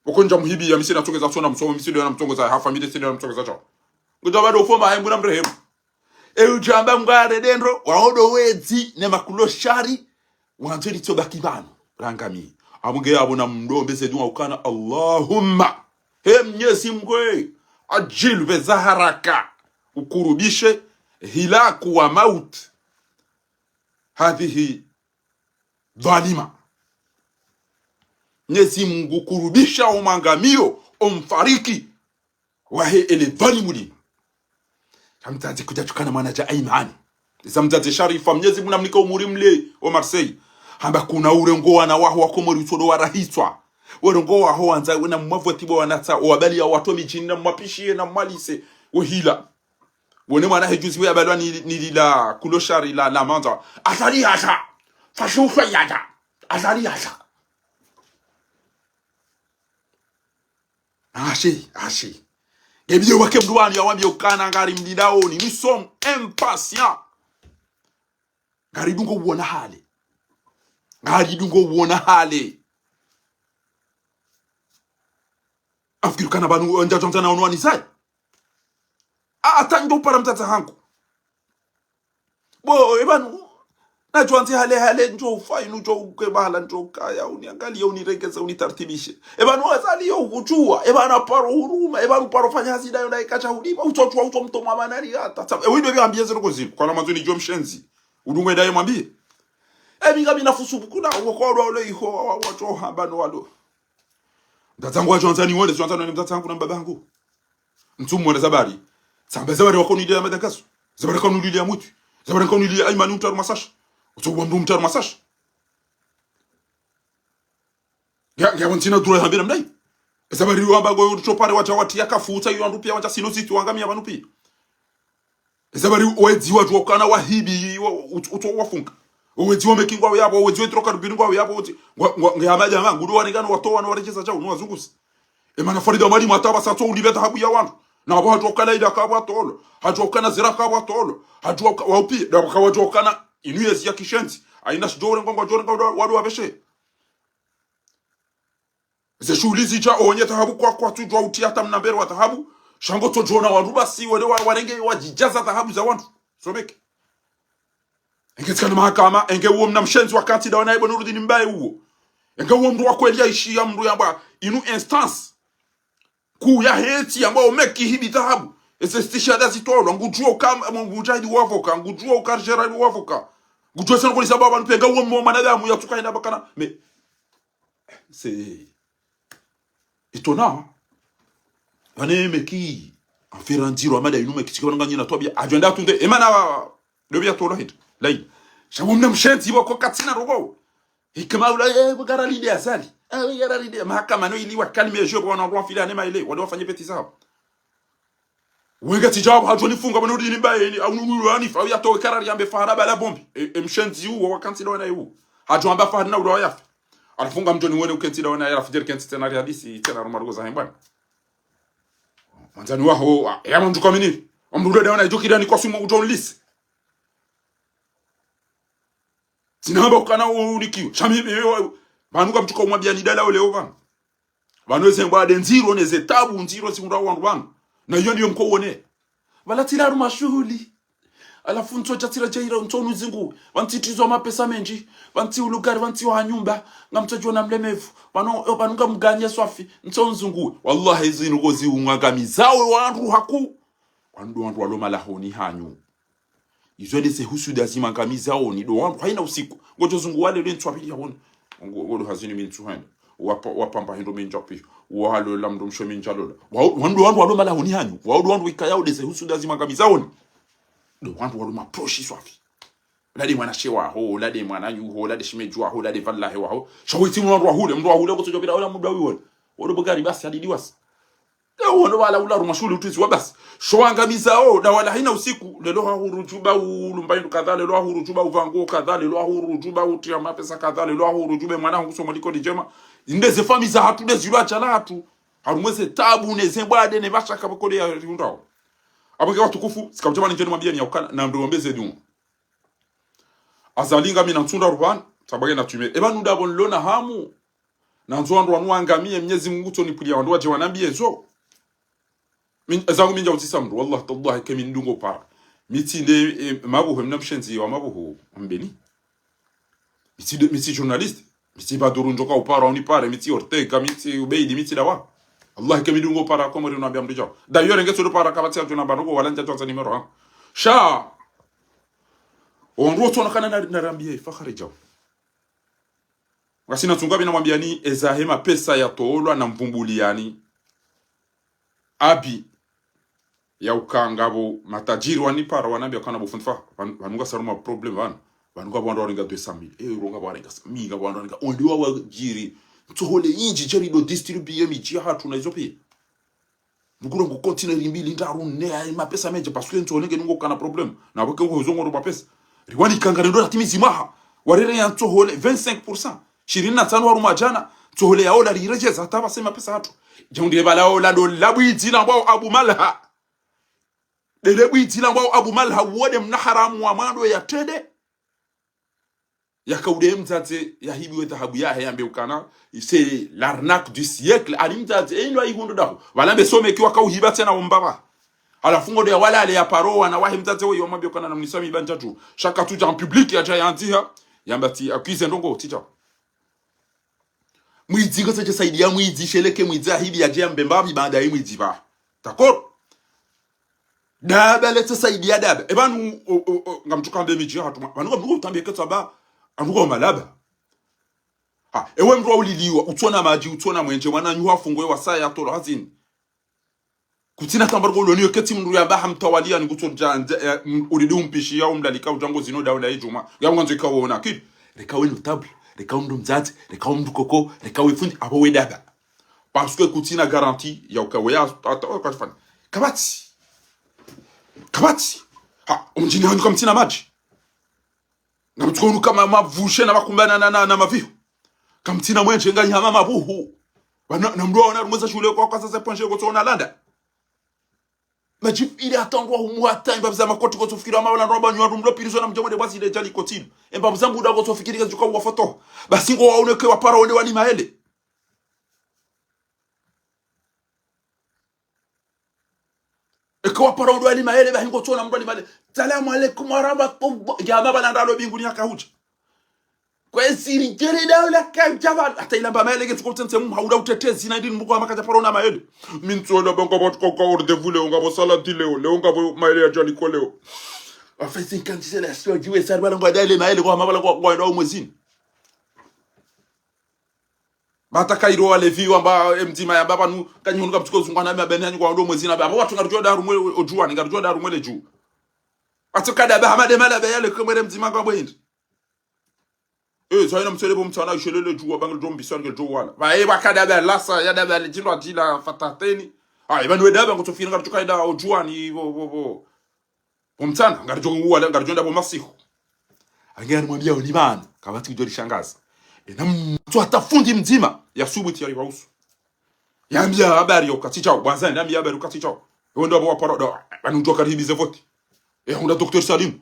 ukonja muhibi ya misina tongeza sona msomo misino na mtongoza hafa mide sino na mtongoza cho ngoja bado ufoma hayi mbona mrehemu ewe jamba ngare dendro waodo wezi ne makulo shari wanzeli tobaki bano rangami amunge abona mdombe sedwa ukana Allahumma mnyezi mgwe ajil bezaharaka ukurubishe hilaku wa maut hadhihi dhalima Mnyezi Mungu kurubisha umangamio umfariki wahe ele dhalimu li hamtazi kujachukana mwanaja aimani zamtazi sharifa Mnyezi Mungu namnika umuri mle wa Marseille hamba kuna urengo wana waho wakomori utodo warahiswa urengo waho wanza na mwavutibo wanata wabali ya watu mijini na mwapishie na mwalise wahila wone mwana hejuzi we abalwa ni la kuloshari la manda asali hasa fashufa yaja asali hasa ashi gebiyo wake mduani ya wambia ukana ngari mdidao ni misom impatient ngari dungo uona hali afikiru kana banu njajo mtana onwani sai ata ndo para mtata hangu bo ebanu na tuanze hale njo ufai njo ukebala njo kaya uniangalie uniregeze unitartibishe ebanu azali yo kujua ebana paro huruma ebanu paro fanya hazida yo naikacha hudiba utochwa utomtoma manani hata ewe ndio ambieze roko zipo kwa namazuni jo mshenzi udungwe daye mwambie ebiga binafusu kuna ukokolwa ole iho wacho habano walo mtatangu wa Johnson wole Johnson ni mtatangu na babangu mtumu wana zabari zabari wako nidia madakaso zabari wako nidia mutu zabari wako nidia aimani utaru masash utuwa mdu utaru masash ya wantina dura hambira mdai zabari wamba go utopare wacha watia kafuta yu andu pia wacha sinoziti wangamia banu pia zabari wedi watu wakana wahibi uto wafunga uwezi wamekingwa yabo uwezi wetroka rubiningwa yabo ngamaja mangu ndo wanigano watoa na warejeza chao no wazungusi emana farida mali mataba sato ulibeta habu ya wantu na abo hatu kala kabwa tolo hatu kana zira kabwa tolo hatu waupi da wakawajo kana inuyezi ya kishenzi aina shidore ngwa wadu wabeshe ze shulizi cha onye tahabu kwa tujwa utia hata mnambere wa tahabu shango tojona waruba si wale warenge wajijaza tahabu za wantu sobeke Ingetikana mahakama enge uo mnamshenzi wakati da wanaibu Nurdin mbaye uo. Enge uo mdu wakweli ya ishi ya mdu yamba inu instance ku ya heti ambao meki hibi dhahabu. Ese stishada zitolo ngujua ukama ngujahidi wavoka ngujua ukarjera wavoka. Ngujua sana kwa sababu anpenga uo mwa manadamu ya tukaenda bakana. Mais c'est étonnant. Wane meki aferandiro amada inu meki tikona nganyina tobia agenda tunde emana dobia tolo hit. Lai shabu mnamshenzi wako katina rogo. Hikama ula gara lide asali. Gara lide mahakama no ili wakalime job wana roi fila nema ile wale wafanye peti sawa. Wenga tijabu hajoni funga bano dini baye au nulu fa ya to karari ambe fahara bala bombi. Mshenzi huo wakanti ndo na yu. Hajo amba fahara na ula yafi. Alifunga mjoni wene ukenti ndo na yafi jer kenti tena hadisi tena rumarugo za hembana. Manzani waho ya mndu kamini. Omrudo ndo na jokira ni kosumo ujon lisi. Sinamba ukana unikio. Shami banuka mtuka umwabia nidala ole ovana. Banweze ngwade nziro neze tabu nziro simura wangu wangu. Na hiyo ndio mko uone. Balatira ruma shughuli. Alafu nto chatira jaira ntonu zingu. Wantitizwa mapesa menji. Wanti ulugari wanti wa nyumba. Ngamtojwa na mlemevu. Banuka mganye swafi. Nto nzungu. Wallahi zinu gozi umwagamizawe wandu haku. Wandu waloma lahoni hanyu. Izwede se husu dazima ngamizao ni do wandu haina usiku. Ngojo zungu wale le ntwapili ya wonu. Ngodo hazini mintu hana. Wapamba hindo minjapi. Wahalo lamdo msho minjalola. Wandu waloma lahoni hanyu. Wandu wikaya udese husu dazima ngamizao ni. Do wandu waloma proshi swafi. Lade mwana shewa ho, lade mwana yuho, lade shimejua ho, lade vallahi wa ho. Shawiti mwandu wahule kutojo bila ola muda wiwona. Wado bugari basi hadidi wasi. Wono wala ula rumashuli utizi wabasi. Shwangamiza da wala hina usiku. Lelo hurujuba ulumbainu kadha, lelo hurujuba uvango kadha, lelo hurujuba utia mapesa kadha, lelo hurujube mwana kusoma liko dijema. Indeze fami za hatu nezilwa chala hatu. Harumweze tabu nezembwade ne bashaka bakole ya rundao. Abage watukufu sikamjama njeni mwambia ni yaukana na mdombeze dimu. Azalinga mina ntunda ruban tabage na tume. Eba nuda bon lona hamu. Na nzwandu wanuangamie mnyezi Mungu toni pulia wandu waje wanambie zo. Zangu minja utisa mdu wallah tallahi kemi ndungo para miti ne mabuhu mnamshenzi wa mabuhu mbeni miti journalist miti baduru njoka upara oni pare miti Ortega miti Ubeidi miti dawa Allah kemi ndungo para komo rino abia mduja d'ailleurs ngeso do para kabati ya tuna banugo wala njato za numero 1 sha onro tona kana na rambie fakhari jaw wasina tungabi na mwambia ni ezahema pesa ya toolwa na mvumbuliani abi ya ukangabo matajiri wanipara wanambia kana bufunfa banuga saruma problem wana banuga bwando waringa 200,000 euro ngabo waringa minga bwando waringa ondiwa wajiri tuhole inji jeri do distribuer miji hatu na izopi nguro ngo continue rimbili ndaru ne mapesa meje parce que ntolenge ngo kana problem na boke ngo zongo ro mapesa riwani kangare ndo atimizi maha warere ya tuhole 25% 25 waruma jana tuhole ya ola rirejeza hata basema pesa hatu jondie bala ola do labwiti na bao Abu Malha dele bwiti na bao Abu Malha wode mnaharamu wa mando ya tede yakaude mtate ya hibi we dhahabu ya yambe ukana c'est l'arnaque du siècle alimtate eno ayigundo daho walambe some kiwa kauhiba tena umbaba alafungo de wala ale ya paroa na wahi mtate we yomabyo kana na mnisami banjatu shaka tuja en public ya jayantia yambati akuize ndongo tija mwidzigo tse saidia mwidzi sheleke mwidzi hibi ya jambe mbabi baada ya mwidzi ba d'accord daba letse saidia daba ebanu ngamtuka mbe miji hatu banuko mbuko tambie ketaba anuko malaba ha ewe mro uliliwa utona maji utona mwenje mwana nyuha fungwe wasa ya tolo hazini kutina tambargo loniyo keti mndu ya baha mtawalia ni kutoja ulidu mpishi ya umlalika ujango zino daula ijuma ya mwanzo ikawona kid rekawe notable rekawe mndu mzati rekawe mndu koko rekawe fundi abo wedaba parce que kutina garantie ya ukawe ata kabati ha umjini hanyu kamtina maji na mtukonu kama mavushe na makumbana na mavihu kamtina mwenje ngani hama mabuhu na mdoa wana rumweza shule kwa sasa ponje kutona landa majip ile atangwa humwata imba za makoti ko tufikira mawala roba nywa rumlo pirizo na mjomode basi ile jali kotini imba mzambu dago tufikiri kazi kwa foto basi ngo waone kwa para wale wani maele kwa paraudo ali maele ba hingo tona mdo ali male salamu alaikum wa rahmatullah jamaa bana ndalo binguni akahuja kwa siri jere dawla ka jabal hata ila ba maele ke tikotense hauda utetezi na ndini mko makaja parona maele mintsona bongo bot ko ko de vule ngabo sala dileo leo ngabo maele ya jani ko leo afasi kanti la sio jiwe sarwa ngo dale maele kwa mabala kwa ndo mwezini bata kairo wale viwa amba mtima ya baba nu kanyunu kaptuko zungwana na benani kwa ndo mwezini baba watu ngarujo daru mwe ojuani ngarujo daru mwe leju atukada ba hamade mala ba yale komere mtima kwa bwindi zaina mselebo mtana ishelele juwa bangal jombi sange jowala ba bakada ba lasa ya da ba jino atila fatateni banwe daba ngotofira ngarujo kaida ojuani bo mtana ngarujo wala ngarujo ndabo masiho angani mwambia ni bana kabati kujori shangaza na mtu atafundi mzima ya subuti ya riwausu yambia habari yokati chao bwanza yambia habari yokati chao ndo abo para do banu to karibize vote onda docteur Salim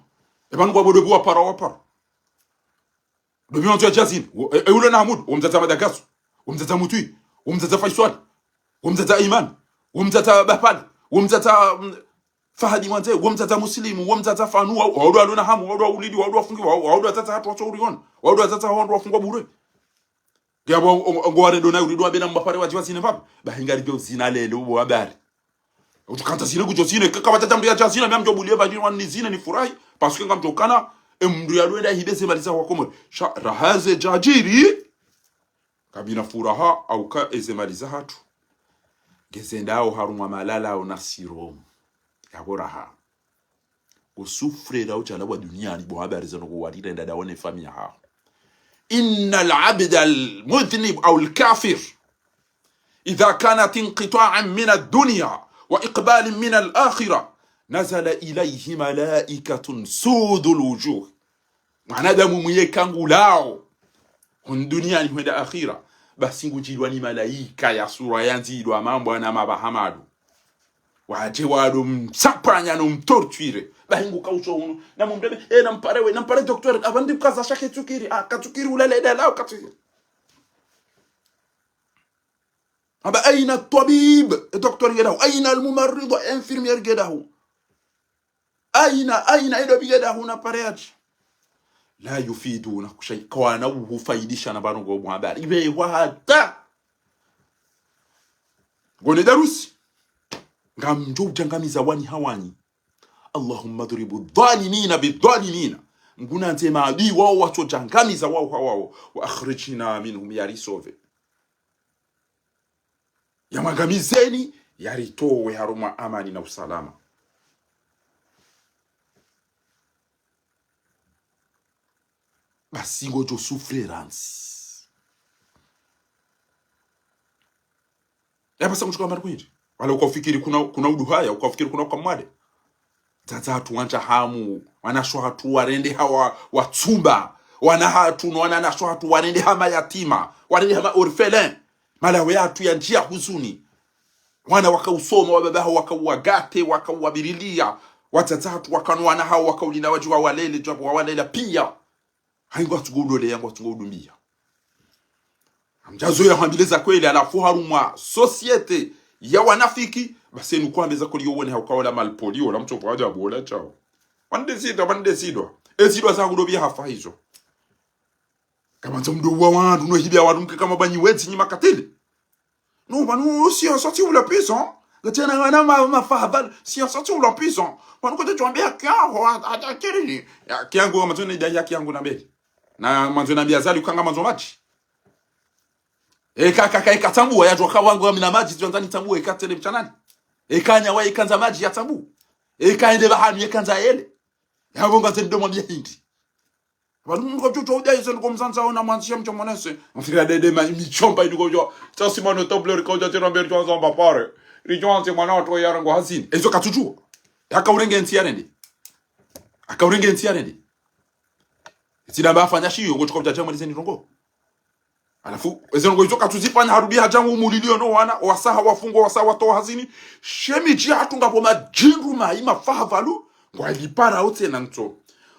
banu kwa bodo kwa para do bion to jazin ule na Hamud umtata Madagasu umtata Mutui umtata Faisal umtata Iman umtata Bapal umtata Fahadi Mwanze umtata Muslimu umtata Fanu waudo alona hamu waudo ulidi waudo wafungi waudo tata hatu wacho uriona waudo tata waudo wafungwa bure gabo ngware do na urido abena mbapare wajiwazine vapi bahingari byo zina lele ubo habari utukanta zine kujosine kama tata mdu ya jazina mya mjobulie bali wani zine ni furahi parce que ngamtokana mdu ya lwenda hibese maliza kwa komori rahaze jajiri kabina furaha au ka ezemaliza hatu gezendao harumwa malala au nasirom yaboraha usufre ucha wa duniani bo habari zano kuwarira ndada one famia ha innal abda al mudhnib au al kafir idha kanat inqita'an min ad-dunya wa iqbal min al-akhirah nazala ilayhi malaikatun sudul wujuh mwanadamu mwenye kangu lao duniani kwenda akhira basi ngujilwa ni malaika ya sura yanzidwa mambo na mabahamadu waje wado msapanya no mtortuire bahingu kaucho uno na mumdebe nampare docteur abandi kaza shake tukiri akatukiri ulale dala akatukiri aba aina tabib docteur yedahu aina almumarrid infirmier yedahu aina edo bigedahu na pareaji la yufiduna shay kwana ufaidisha na banu go habari ibe wata gone darusi ngamjo jangamiza wani hawani Allahumma dhribu dhalimina bidhalimina nguna ntema adui wao watu jangamiza wao wa akhrijna minhum yarisove yamangamizeni yaritowe haruma amani na usalama basi ngojo souffrance basa mchukua markwiri wala ukafikiri kuna uduhaya ukafikiri kuna kamwade tata tuanja hamu wanashwa hatu warende hawa watsumba wana hatu wananashwa hatu warende hama yatima warende hama orphelin malawe hatu ya njia huzuni wana wakausoma wababaho wakauagate wakauabirilia watatatu wakanwana hao wakaulina wajua walele japo walela pia haingo atugudole yango atugudumia amjazo ya hambileza kweli alafu harumwa societe ya wanafiki basi nukwambeza kuli yone haukaola malpolio la mtu pamoja bola chao wandesidwa ezidwa za kudobia hafa hizo kama mtu wa wandu no hibia wadu kama banyi wezi nyima katili no banu si sorti ou la puissant gatena wana mafahabal si sorti ou la puissant banu ko tuambia kwa atakiri ya kiangu kama tuna idadi yake yangu na mbele na manzo na biazali ukanga manzo maji kaka ikatambua ya joka wangu mimi na maji tuanzani tambua ikatele mchanani kanya wa ikanza maji ya tambu kaende bahani ikanza yele yabonga tendo mwambia hindi abantu ngo tuto udayize ngo mzanza ona mwanzisha mchomonese mfika dede michomba iduko jo sasa mano tabler ko jatira mbere twanza mbapare rijonze mwana watu yarango hazini ezo katujua akaurenge ntiarende sina bafanya shiyo ngo tukopja chama lizeni rongo alafu ezo ngo izoka tuzifanya harudi hajangu umulilio no wana wasaha wafungwa wasaha watoa hazini shemiji hatunga poma jingu maima fahavalu ngo alipara ote na nto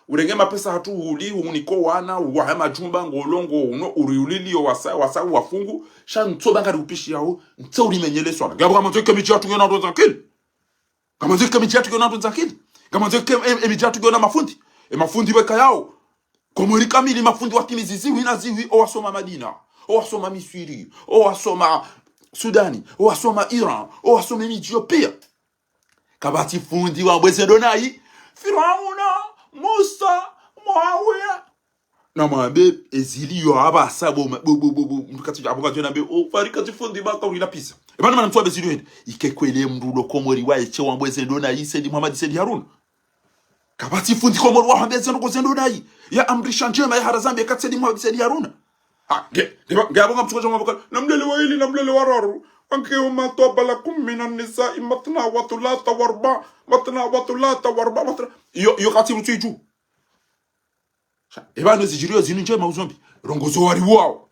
urenge mapesa hatu uli uniko wana wa majumba ngolongo uno uriulilio wasaha wafungu sha nto banga rupishi yao nto ulimenyele swala gabo kama toke miji hatu ngena ndo zankili kama nzike mijatu gona ndo zakini kama nzike mijatu gona mafundi mafundi weka yao komori kamili mafundi watimizi ziwi na ziwi o wasoma Madina o wasoma Misri o wasoma Sudani o wasoma Iran o wasoma Ethiopia kabati fundi wa Bweze Donai Firauna Musa Muawiya na mabe ezili yo aba sabo mkati abuka jona be o farika tifundi baka uri lapisa ebana mana mtwa bezili wende ikekwele mrulo komori wa eche wa Bweze Donai Said Muhammad Said Harun kabati fundi komori wa Bweze Donai ya amrisha njema ya harazambi kati Said Muhammad Said Harun ha ge abunga mtukoja mabaka namlele wa ili namlele wararu anke uma tobalakum minan nisa'i matna wa thulatha wa arba matna wa thulatha wa arba matna yo kati mtuiju ebano zijirio zininje mauzombi rongozo wari wao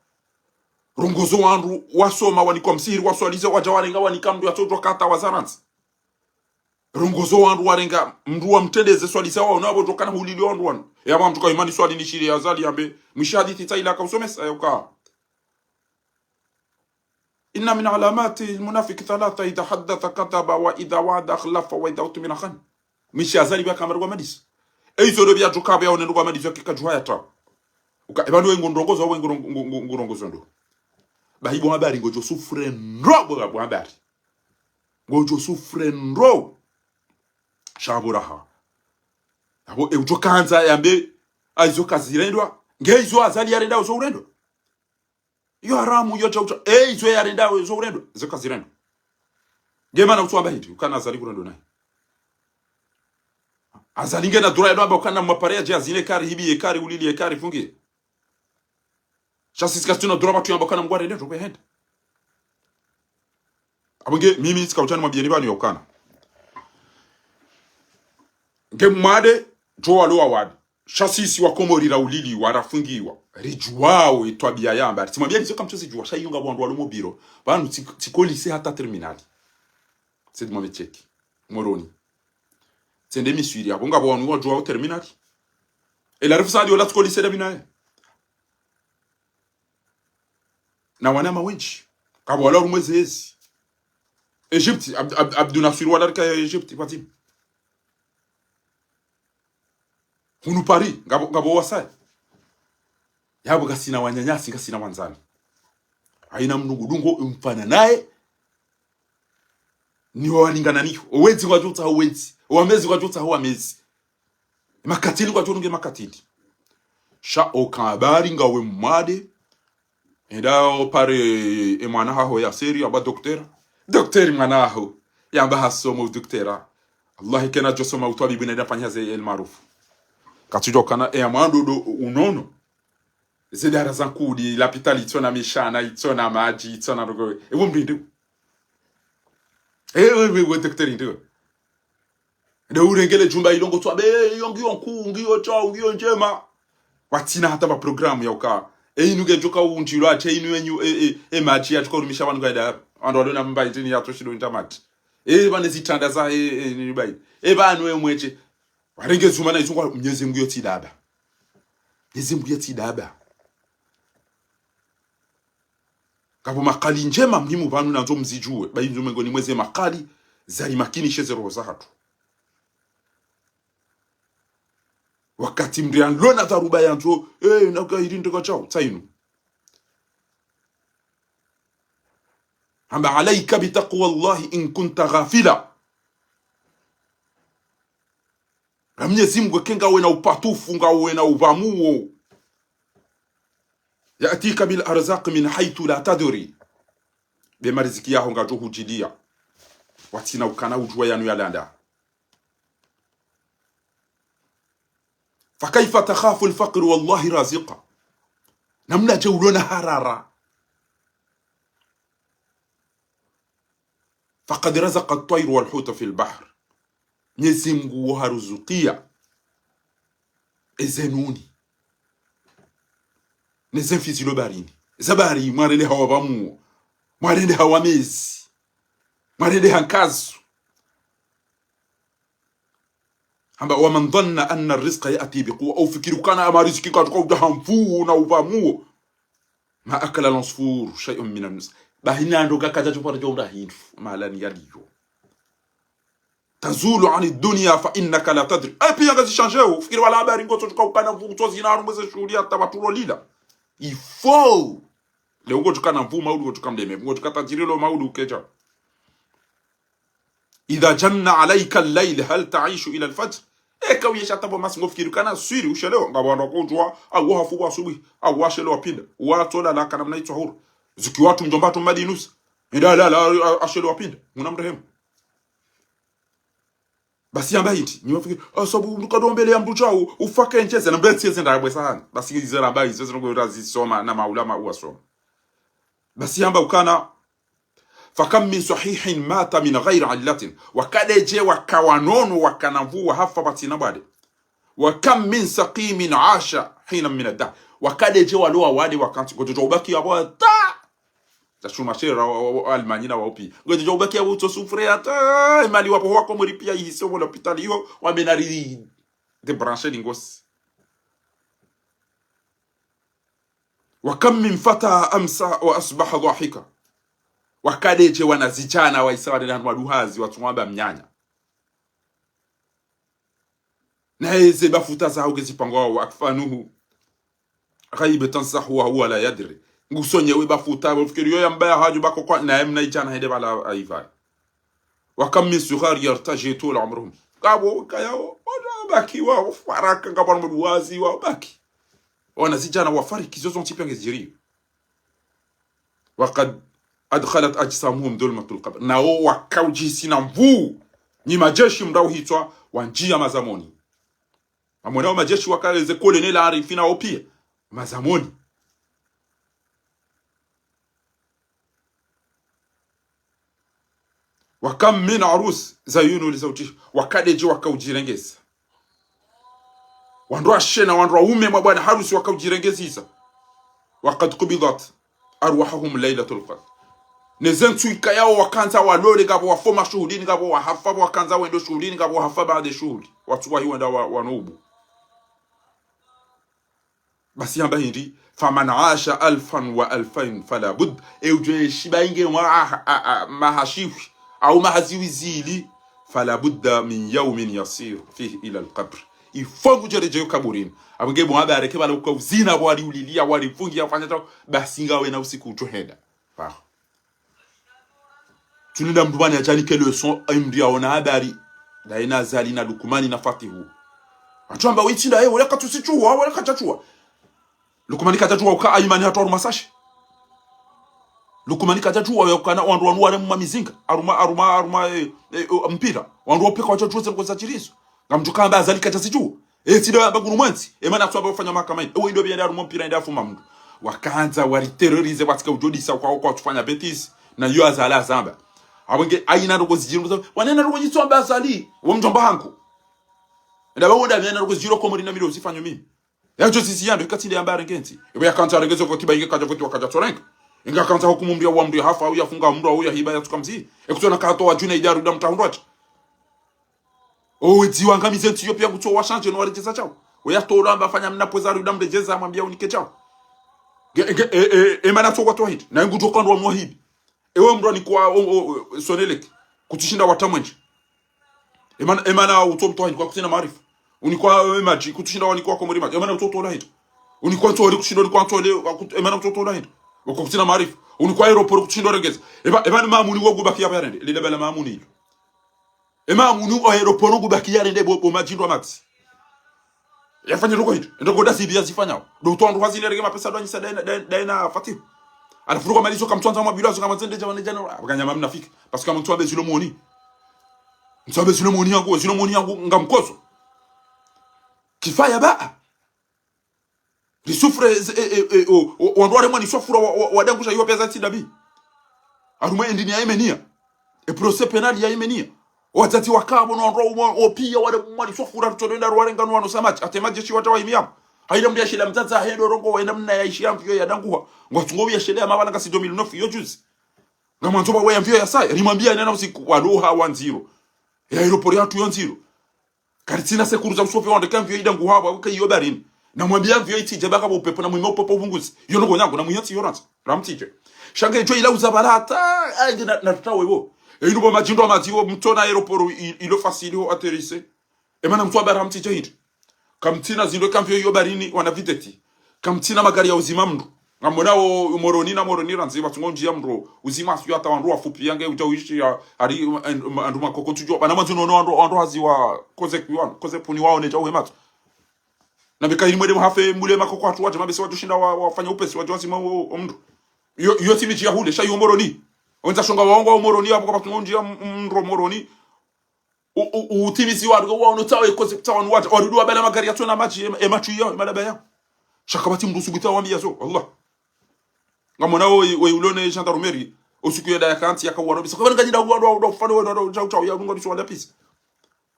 rongozo wandu wasoma wanikwa msiri waswalize wajawarenga wanikamdu yatotwa kata wazaranzi rongozo wandu warenga mndu wa mtendeze swalisa wao nabo tokana hulili wandu wanu yaba mtuka imani swali ni shiri azali ambe mishahadithi taila ka usomesa yoka inna min alamati almunafiq thalatha idha haddatha kadhaba wa idha wa'ada akhlafa wa idha utmina khan mishazali bya kamera kwa madisi eizo ndo bya tukabe ya onendo kwa madisi kikajwa yata uka ebanu wengo ndongozo wengo ngorongozo ndo bahibo habari ngojo sufre nrobo ga habari ngojo sufre nro shaburaha abo eujo kanza yambe aizo kazirendwa ngeizo azali yarenda uzo urendo yo haramu yo chaucha eizo yarenda uzo urendo zo kazirendo gemana utwamba hiti ukana azali kurendo naye azali ngena dura ya namba ukana mwaparea je azine kari hibi kari ulili kari fungi chasisi kasituna dura batu yamba ukana mgware ndio kwenda abonge mimi sikauchani mwabieni bani yokana ngemade jo alo awad chasisi wa komori ra ulili warafungiwa rijuwao itwabia yamba timwambia nizo kamchose juwa shayunga bwandu walo mobiro banu tikolise hata terminali c'est de mon cheki moroni c'est de misuri abonga bwandu wa juwa terminali ela rufsa ndio la tikolise da binaye na wana mawenchi kabo wala rumwezezi Egypte Abdou Nasser wala ka Egypte pati hunu Paris ngabo wasai yabo gasina wanyanyasi gasina wanzani aina mnugudungo umfana naye ni walingana niyo owenzi kwa jota owenzi wamezi kwa jota wamezi makatili kwa jonge makatili sha okabari ngawe mmade endao pare emwana haho ya seri aba docteur manaho yamba hasomo docteura Allah kana josoma utwabi bina fanyaze el maruf katujokana amando do unono zedara zankudi l'hôpital itona mishana itona maji itona rogo ebombindo we docteur ndo ndo urengele jumba ilongo twabe yongiyo nkuu ngiyo cha ngiyo njema watina hata ba programu ya uka inuge joka unjiro ache inu enyu maji ya tukorumisha abantu gaida ando adona mba itini ya toshiro intamati bane zitanda za ni bai banu emweche warenge zuma na izungwa mnyezi mguyo tidaba nyezi mguyo tidaba kabo makali njema mhimu banu nazo mzijue bai nzume ngoni mweze makali zari makini sheze roho za hatu wakati mrian lona dharuba yanzo naka irinde kwa chao tainu hamba alayka bitaqwa Allah in kunta ghafila Mwenyezi Mungu kenga we na upatufu ngawe na uvamuo yatika bil arzaq min haythu la tadri be mariziki yaho ngajo hujidia watina ukana ujua yanu yalanda فكيف تخاف الفقر والله رازقا نمنا جولنا حرارة فقد رزق الطير والحوت في البحر نزمغو وهرزقيا ازنوني نزم في زلو باريني زباري مارلي هوا بامو مارلي هوا ميز مارلي هنكازو hamba waman dhanna anna arrizqa yati biquwa au fikiru kana ama riziki kwa dahamfu na uvamuo ma akala al-usfur shay'un min an-nus bahina ndo gakaja tupata jomda hinfu malani yaliyo tazulu ani dunya fa innaka la tadri. Pia ngazi changer ufikiri wala habari ngoto tukakana mvuto zinaru mweze shuhudia hata watu lila. Il faut le ugo tukana mvu maudu ugo tukamdeme ugo tukatajirilo maudu ukeja. Idha janna alayka al-layl hal ta'ishu ila al-fajr. Kawiyesha tabo masingo fikiri kana siri ushelewa ngabanda kujwa au hafu asubuhi au washelewa pinda watola la kana mnaitwa huru ziki watu mjombatu madinus la ashelewa pinda mnamrehemu basi yamba hiti niwafikiri sababu mkadombele ya mtu chao ufake ncheze na mbele sieze ndabwe sana basi zizera bai zizo ngo razisoma na maulama uwasoma basi yamba ukana fakam min sahihin mata min ghairi illatin wakadeje wakawanono wakanavua hafa batina bade wakam min saqimin asha hina min ad-dahr wakadeje waloa wade wakanti gojojo ubaki abo ta tashuma shera almanyina wa upi gojojo ubaki abo to sufre ata mali wapo wako muri pia hiso wala hospitali hiyo wamenari de brancher lingos wakam min fata amsa wa asbaha dhahika wakadeje wanazichana waisawa na waduhazi watumwamba mnyanya na hizi bafuta za ugezipangwa wakfanuhu ghaibatan sahwa huwa la yadri ngusonye we bafuta ufikiri yo mbaya haju bako kwa na mna ichana hede bala aifa wakam min sughar yartaji tul umruhum kabo kayao baki wa faraka ngabana mduhazi wa baki wanazichana wafariki zozo tipenge ziri waqad adkhalat ajsamuhum dhulmatul qabr nao wakaujisi na mvu ni majeshi mdao hitwa wanjia mazamoni amwonao majeshi wakaleze kolene la arifina opia mazamoni wakam min arus zayunu lizawji wakadeje wakaujirengeza wandwa shena wandwa ume mabwana harusi wakaujirengezisa waqad qubidat arwahum laylatul qadr nezentu ikayao wakanza walole gabo wafoma shuhudini gabo wahafa wakanza wendo shuhudini gabo wahafa baada shuhudi watu wahi wenda wanubu basi yamba hindi faman aasha 1000 wa 2000 fala bud euje shibainge mahashifi au mahaziwizili fala budda min yawmin yasir fihi ila alqabr ifongu jereje kaburini abenge muhabe areke bala uko zina wali ulilia wali fungi afanya basi ngawe na usiku utohenda fa tunenda mdubani achani ke leçon imdia ona habari da ina zali na dukumani na fatihu atamba wichinda wala katusichua wala kachachua lukumani kachachua uka imani hatu masashi lukumani kachachua yakana wandu wanu mu mizinga aruma mpira wandu opeka wachachua kwa sachirizo ngamtuka amba zali kachasichua tida baguru mwanzi emana twaba ufanya makamani ndio bienda aruma mpira ndio afuma mtu wakaanza wali terrorize batika ujodisa kwa kufanya betis na yo azala zamba abenge aina rogo zijiro wanena rogo jitsomba azali wo mjomba hangu ndaba woda byana rogo zijiro ko muri na miro zifanyo mimi yacho sisi yando ikatinde yambare ngenti ibo yakanta regezo ko kibainge kaja kuti wakaja torenga inga kanta hukumu wa mndu hafa au yafunga mndu au ya hiba yatukamzi ekutona kato wa juna idaru da mtahundwacha dziwa ngamize ntiyo pia kuto wa change no warejeza chao oya toramba fanya mnapoza ruda mrejeza mwambia unike chao emana to kwa hit na nguto kando wa mwahibi ewe mrani kwa sonelek kutishinda watamwenje emana utomto hit kwa kutina maarifa unikwa maji kutishinda wanikwa kwa mrima emana utoto la hit unikwa to kushinda unikwa to emana utoto la hit kwa kutina maarifa unikwa aeroport kutishinda regeza emana mamuni wogu bakia barende lile bala mamuni hilo mamuni aeroport wogu bakia rende bo majindo max yafanya ruko hit ndoko dasi bia zifanyao do to ndo wazile rege mapesa do nyisa daina fatih alafuruka malizo kamtwanza mwa bilazo kama zende jana jana bakanyama mnafika parce que mtu abezilo moni msabe zilo moni yangu ngamkoso kifaya ba lisufre wandware mwani sofura wadangusha hiyo pesa tidabi aruma endini ya Yemenia e procès penal ya Yemenia watati wakabo no ndo opia wale mwani sofura tutolenda rwarengano wano samachi atemaje shi watawa imiyam haida mdia shida mtaza hendo rongo wenda mna ya ishi yamvyo ya danguwa ngwatungo ya shida mabala ngasi 2009 yo juzi ngamantoba we yamvyo ya sai rimwambia nena usiku waluha 10 ya aeroport ya 20 karitina sekuru za usofi wande kamvyo idangu hawa kwa hiyo barini na mwambia mvyo itije baka bo pepo na mwimo upepo ubunguzi yo ngo nyango na munyati yorance ramtije shange jo ila uzabalata ande na tutawe bo inu bo majindo matiwo mtona aeroport ilo facile ho atterrisser e mana mtu abara mti jahid kamtina zindo kamfyo yo barini wana viteti kamtina magari ya uzima mndu ngamona o moroni ranzi batungo njia mndu uzima sio hata wandu afupi yange utawishi ya ari andu makoko tujo bana manzo no andu haziwa koze puni wao ne jawe matu na bikaini mwede mhafe mule makoko watu waje mabese watu shinda wafanya upesi watu wazima mndu yo timichi ya hule sha yo moroni onza shonga waongo moroni hapo kwa batungo njia mndu moroni utimisi watu wao tawe koze tawan watu warudu wabela magari ya tuna machi machu yao malaba yao shakabati mndu sugita wambia zo Allah ngamona we ulone gendarmerie usiku ya dakanti yakawaro bisa kwa ngajida wado fano chao ya ngo biswanda pisi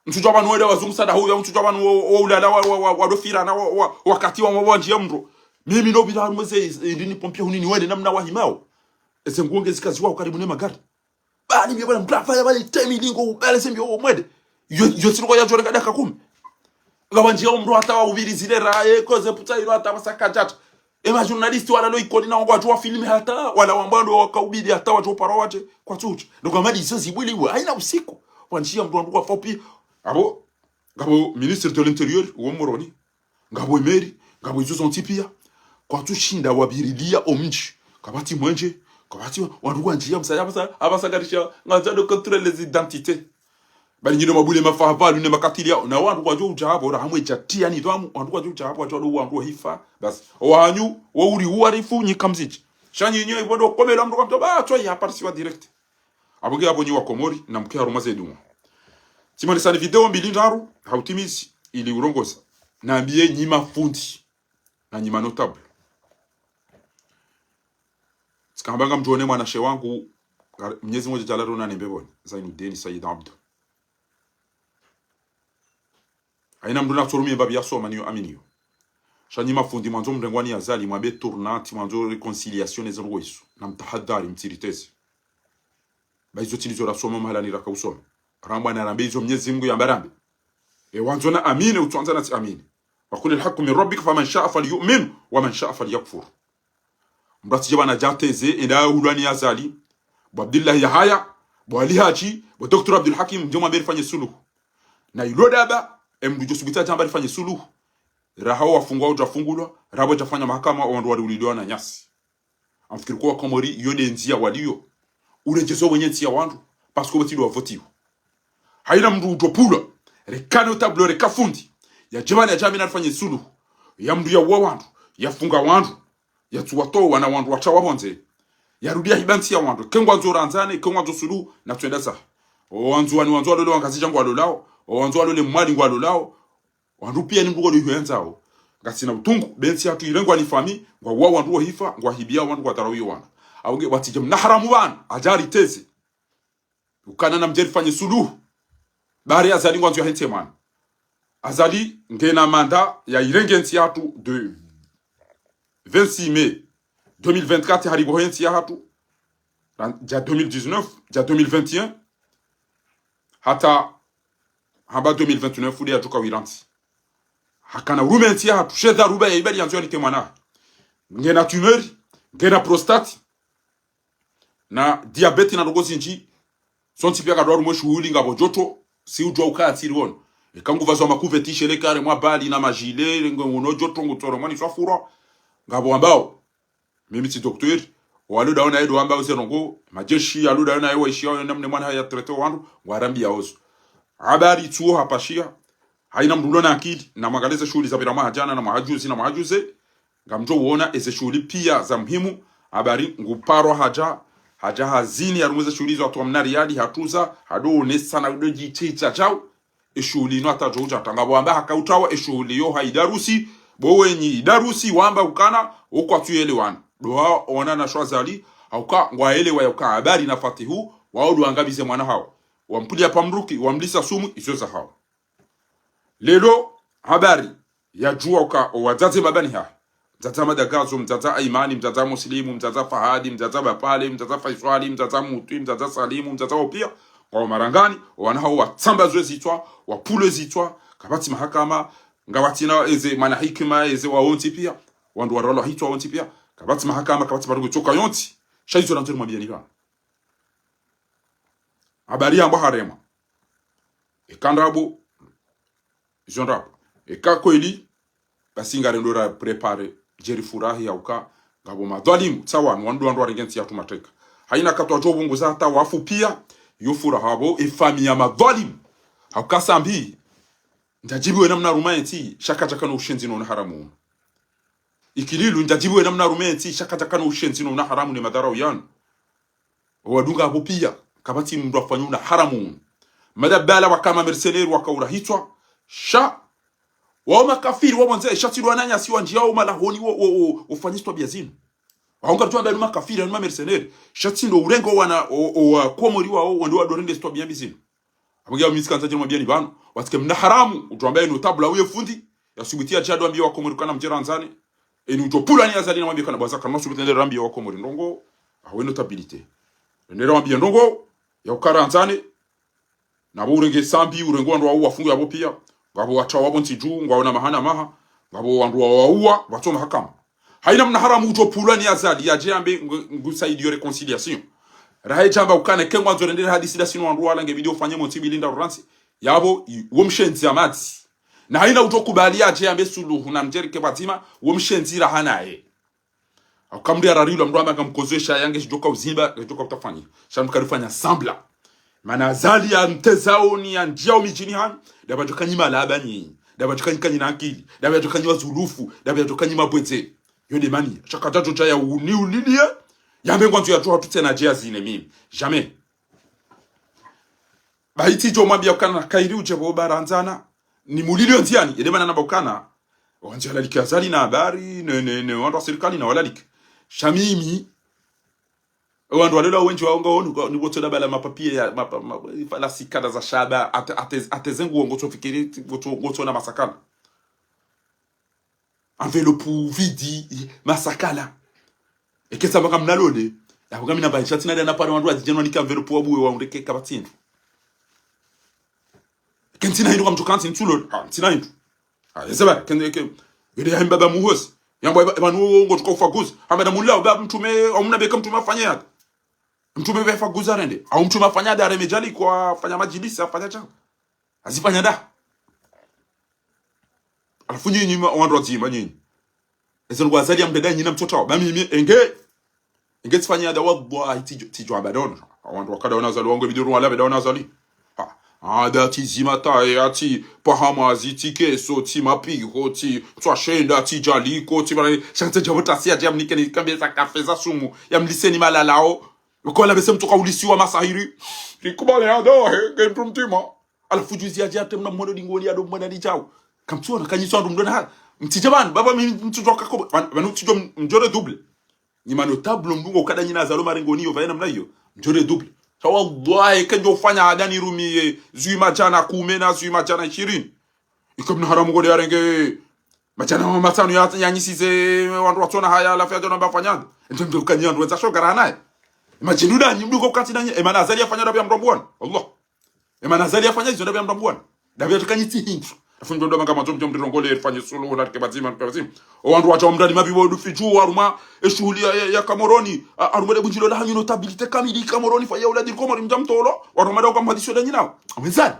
mtujo abantu weda wazungusada huyo mtujo abantu wo ulala wado firana wakati wa mwanji ya mndo mimi no bila mweze ndini pompia hunini wende namna wahimao ese nguonge zikazi wao karibu ne magari bali mimi bwana mtrafa ya bali time lingo bale sembio mwede yo siriko ya jore kadaka 10 ngabanje ya mndo hata wa ubiri zile rae koze puta ilo hata wasakajata ema journalist wala lo ikoni na watu wa filmi hata wala wambando wakaubidi hata watu paro wate kwa tuchu ndo madi sisi bwili wa haina usiku wanjia mtu andu kwa fopi abo ngabo ministre de l'intérieur wo moroni ngabo emeri ngabo izo zontipia kwa tushinda wabirilia omnchi kabati mwenje kabati wandu kwa njia msaya abasagarisha ngazado contrôler les identités bali nyino mabule mafahaba ne makatilia na wandu kwa jo ujabo ra hamwe chatia ni twamu wandu kwa jo ujabo kwa jo wandu hifa bas owanyu wo uri uarifu nyikamziji shanyi nyo ibondo komela mndo kwa ba to ya parti wa direct aboge abonyi wa komori na mke haruma zedu timani sana video mbili ndaru hautimisi ili urongoza na ambie nyima fundi na nyima notable sikambanga mtuone mwana she wangu mnyezi moja jalaro na nembeboni Zainuddin Said Abdu aina mdu na turumie babi yasoma niyo aminiyo shani mafundi mwanzo mrengwani azali mwambe tournante mwanzo reconciliation ezo rwesu na mtahadhari mtiritezi baizo tilizo rasoma mahala ni rakausoma ramba na rambe izo mnyezi Mungu ya mbarambe wanzo na amine utuanza na amine wakul alhaq min rabbik faman sha'a falyu'min wa man sha'a falyakfur mbrati jabana jateze ila ulani azali bo Abdullah Yahya bo Ali Haji bo Dr. Abdul Hakim njoma berifanye suluhu na ilodaba emdu josubita jamba rifanye suluhu raha wafungwa utafungulwa rabo tafanya mahakama wandu walililiwa na nyasi amfikiri kwa komori yode nzia walio urejezo wenye nzia wandu pasko betido wavotiwa haina mdu utopula rekano tablo rekafundi ya jibani ya jamii nafanye suluhu ya mdu ya wandu ya funga wandu ya tuwato wana wandu wachawa bonze ya rudia hibanti ya wandu kengwa nzora anzane kengwa nzo suluhu na tuenda saha wanzu walo wangazi jangu walolao wanzu walo le mwali ngwa walolao wandu pia ni mdugo lihuenzao ngasina utungu bensi hatu ilengwa ni fami ngwa wandu hifa ngwa hibia wandu kwa tarawi wana awge watije mnaharamu wana ajari tezi ukana na mjeri fanye suluhu bari azali ngwa nzu ya hente man azali ngena manda ya irengensi hatu de 26 mai 2024 haribo hente hatu ja 2019 ja 2021 hata haba 2029 fude atoka wiranti hakana rumenti ya tushedha ruba ya ibali yanzo ni mwana ngena tumeur ngena prostate na diabete na rogozi nji sonti pia kadwa rumwe shuhuli ngabo joto si ujwa ukati riwon ekangu vazo makuve tishele kare mwa bali na majile ngono joto ngutoro mwani swafura ngabo ambao mimi ti docteur walo daona edo ambao zerongo majeshi alu daona ewa ishia namne mwana ya treto wandu warambi ya ozo habari tuo hapashia haina mdulo na akili na magaleza shughuli za birama jana na mahajuzi na mahajuze ngamjo uona eze shughuli pia za muhimu habari nguparo haja hazini ya rumweza shughuli za watu wa mnari yadi hatuza hado nesa na udoji chicha chao shughuli no hata joja tangabo amba hakautawa shughuli yo haidarusi bowenyi idarusi wamba ukana uko atuyele wana doa ona na shwazali auka ngwaelewa yuka habari na fatihu wao angabize mwana hao wampulia pamruki wamlisa sumu isoza hao lelo habari ya jua uka wazazi babani ha mtata madagazo mtata imani mtata muslimu mtata fahadi mtata bapale mtata faiswali mtata mutu mtata salimu mtata opia kwa marangani wanao watsamba zitwa wapule zitwa kabati mahakama ngawatina eze mana hikima eze waonti pia wandu warolo hitwa waonti pia kabati mahakama kabati barugo choka yonti shaizo na nturi mwabiani ba habari amba harema ekandabo jonrap ekakweli basi ngarendora prepare jeri furahi yauka ngabo madwalimu tsawa mwandu arengenti ya tumateka haina katwa jobungu za hata wafu pia yofura habo efami ya madwalimu haukasambi ndajibiwe namna rumaenti shaka jaka no ushenzi no haramu ikililu ndajibiwe namna rumaenti shaka jaka no ushenzi no haramu ni madhara uyanu wadunga hapo pia kabati mndu afanyu na haramu madabala wakama mercenaire wakaurahitwa sha wa makafiri wa mwanze shatirwa nanya siwa njia malahoni ufanyistwa biazini waonga tu andali makafiri na mercenaire shatindo urengo wana komori wao ndio wadorende stwa biazini abugia miskanza jema biani bano watike mna haramu utuambaye no tabla uye fundi yasubitia chado ambia wakomori kana mjera nzani eni utopula ni azali na mabia kana baza kana subitende rambi wakomori ndongo awe notabilité ndero ambia ndongo ya ukara nzani na burenge sambi urengo ndo wafungu yabo pia ngabo wacha wabo ntiju ngwaona mahana maha ngabo wandu waua watoma hakama haina mna haramu utopula ni azali ya jambe ngusaidio reconciliation rahe chamba ukane kengwa nzorendere hadisi da sinu wandu wala nge video fanye monti bilinda uransi yabo womshenzi amati na haina utokubali ya jambe suluhu na mjerike batima womshenzi rahanae akamri ararilo mndo amba ngamkozesha yange shijoka uzimba shijoka utafanya shamkarifanya sambla mana azali ya mtezao ni ya njia mijini han daba jokanyima labani daba jokanyikanyina akili daba jokanyiwa zulufu daba jokanyima bweze yode mani chakatato cha ya uniulilie yambe ngwanzo ya toa tutena jia zine mimi jamais baiti jo mwambia ukana kairi ujebo baranzana ni mulilio nziani yede mana nabokana wanje alaliki azali na habari ne wanda serikali na walaliki shamimi wandu walela wenji waonga onu ni wote bala mapapie ya la sikada za shaba atezengu wongo fikiri wote na masakala envelope vidi masakala ekesa baka mnalone yakuga mina ba chatina na pare wandu ajenwa nika envelope wabuwe waundeke kabatini kentina hindu kamtukanti ntulo ntina hindu yeseba kende yede hamba ba muhosi yambo banu ngo tukofaguza hamada mulla ba mtume omuna beka mtume afanya mtume befaguza rende au mtume afanya da remejali kwa fanya majilisi afanya cha azifanya da alafu nyinyi wandu wazima nyinyi ezo ngwazali ya mdada nyina mtoto ba mimi enge tifanya da wallahi tijo abadona wandu wakada wanazali wangu biduru wala bedona zali ada tizima ta ati pahama azitike so ti mapigo ti twashenda ti jaliko ti bana chante jabota si ajam nikeni kambeza kafeza sumu ya mliseni malalao ukola bese mtoka ulisiwa masahiri ikubale ado he mtima alafu juzi aje atemna mmodo dingoni ado mwana dijao kamtuona kanyiswa ndo mdona mtijabani baba mimi mtutoka ko banu mtijo mjore double ni manotable mbungo kada nyina zalo marengoni yo vaena mna hiyo mjore double wallahi kenjo ufanya adani rumi zui majana kumena zui majana 20 ikomna haramu gode yarenge majana matano ya nyisize wandu watona haya alafu ya jona bafanyanga ndio kanyia ndo wenza shogara naye majinuda nyimduko kati nanye emana azali afanya dabya mrambwana Allah emana azali afanya hizo dabya mrambwana dabya tukanyiti hindu afunjo ndo manga matomjo mndongole ifanye sulu na kebazima kebazima wandu wacha mndani mabibo dufichu waruma shughuli ya Kamoroni arumede bunjilo la hanyu notabilite kamili Kamoroni fa ya uladi Komori mjamtolo warumada kwa mhadisho da nyinao amezani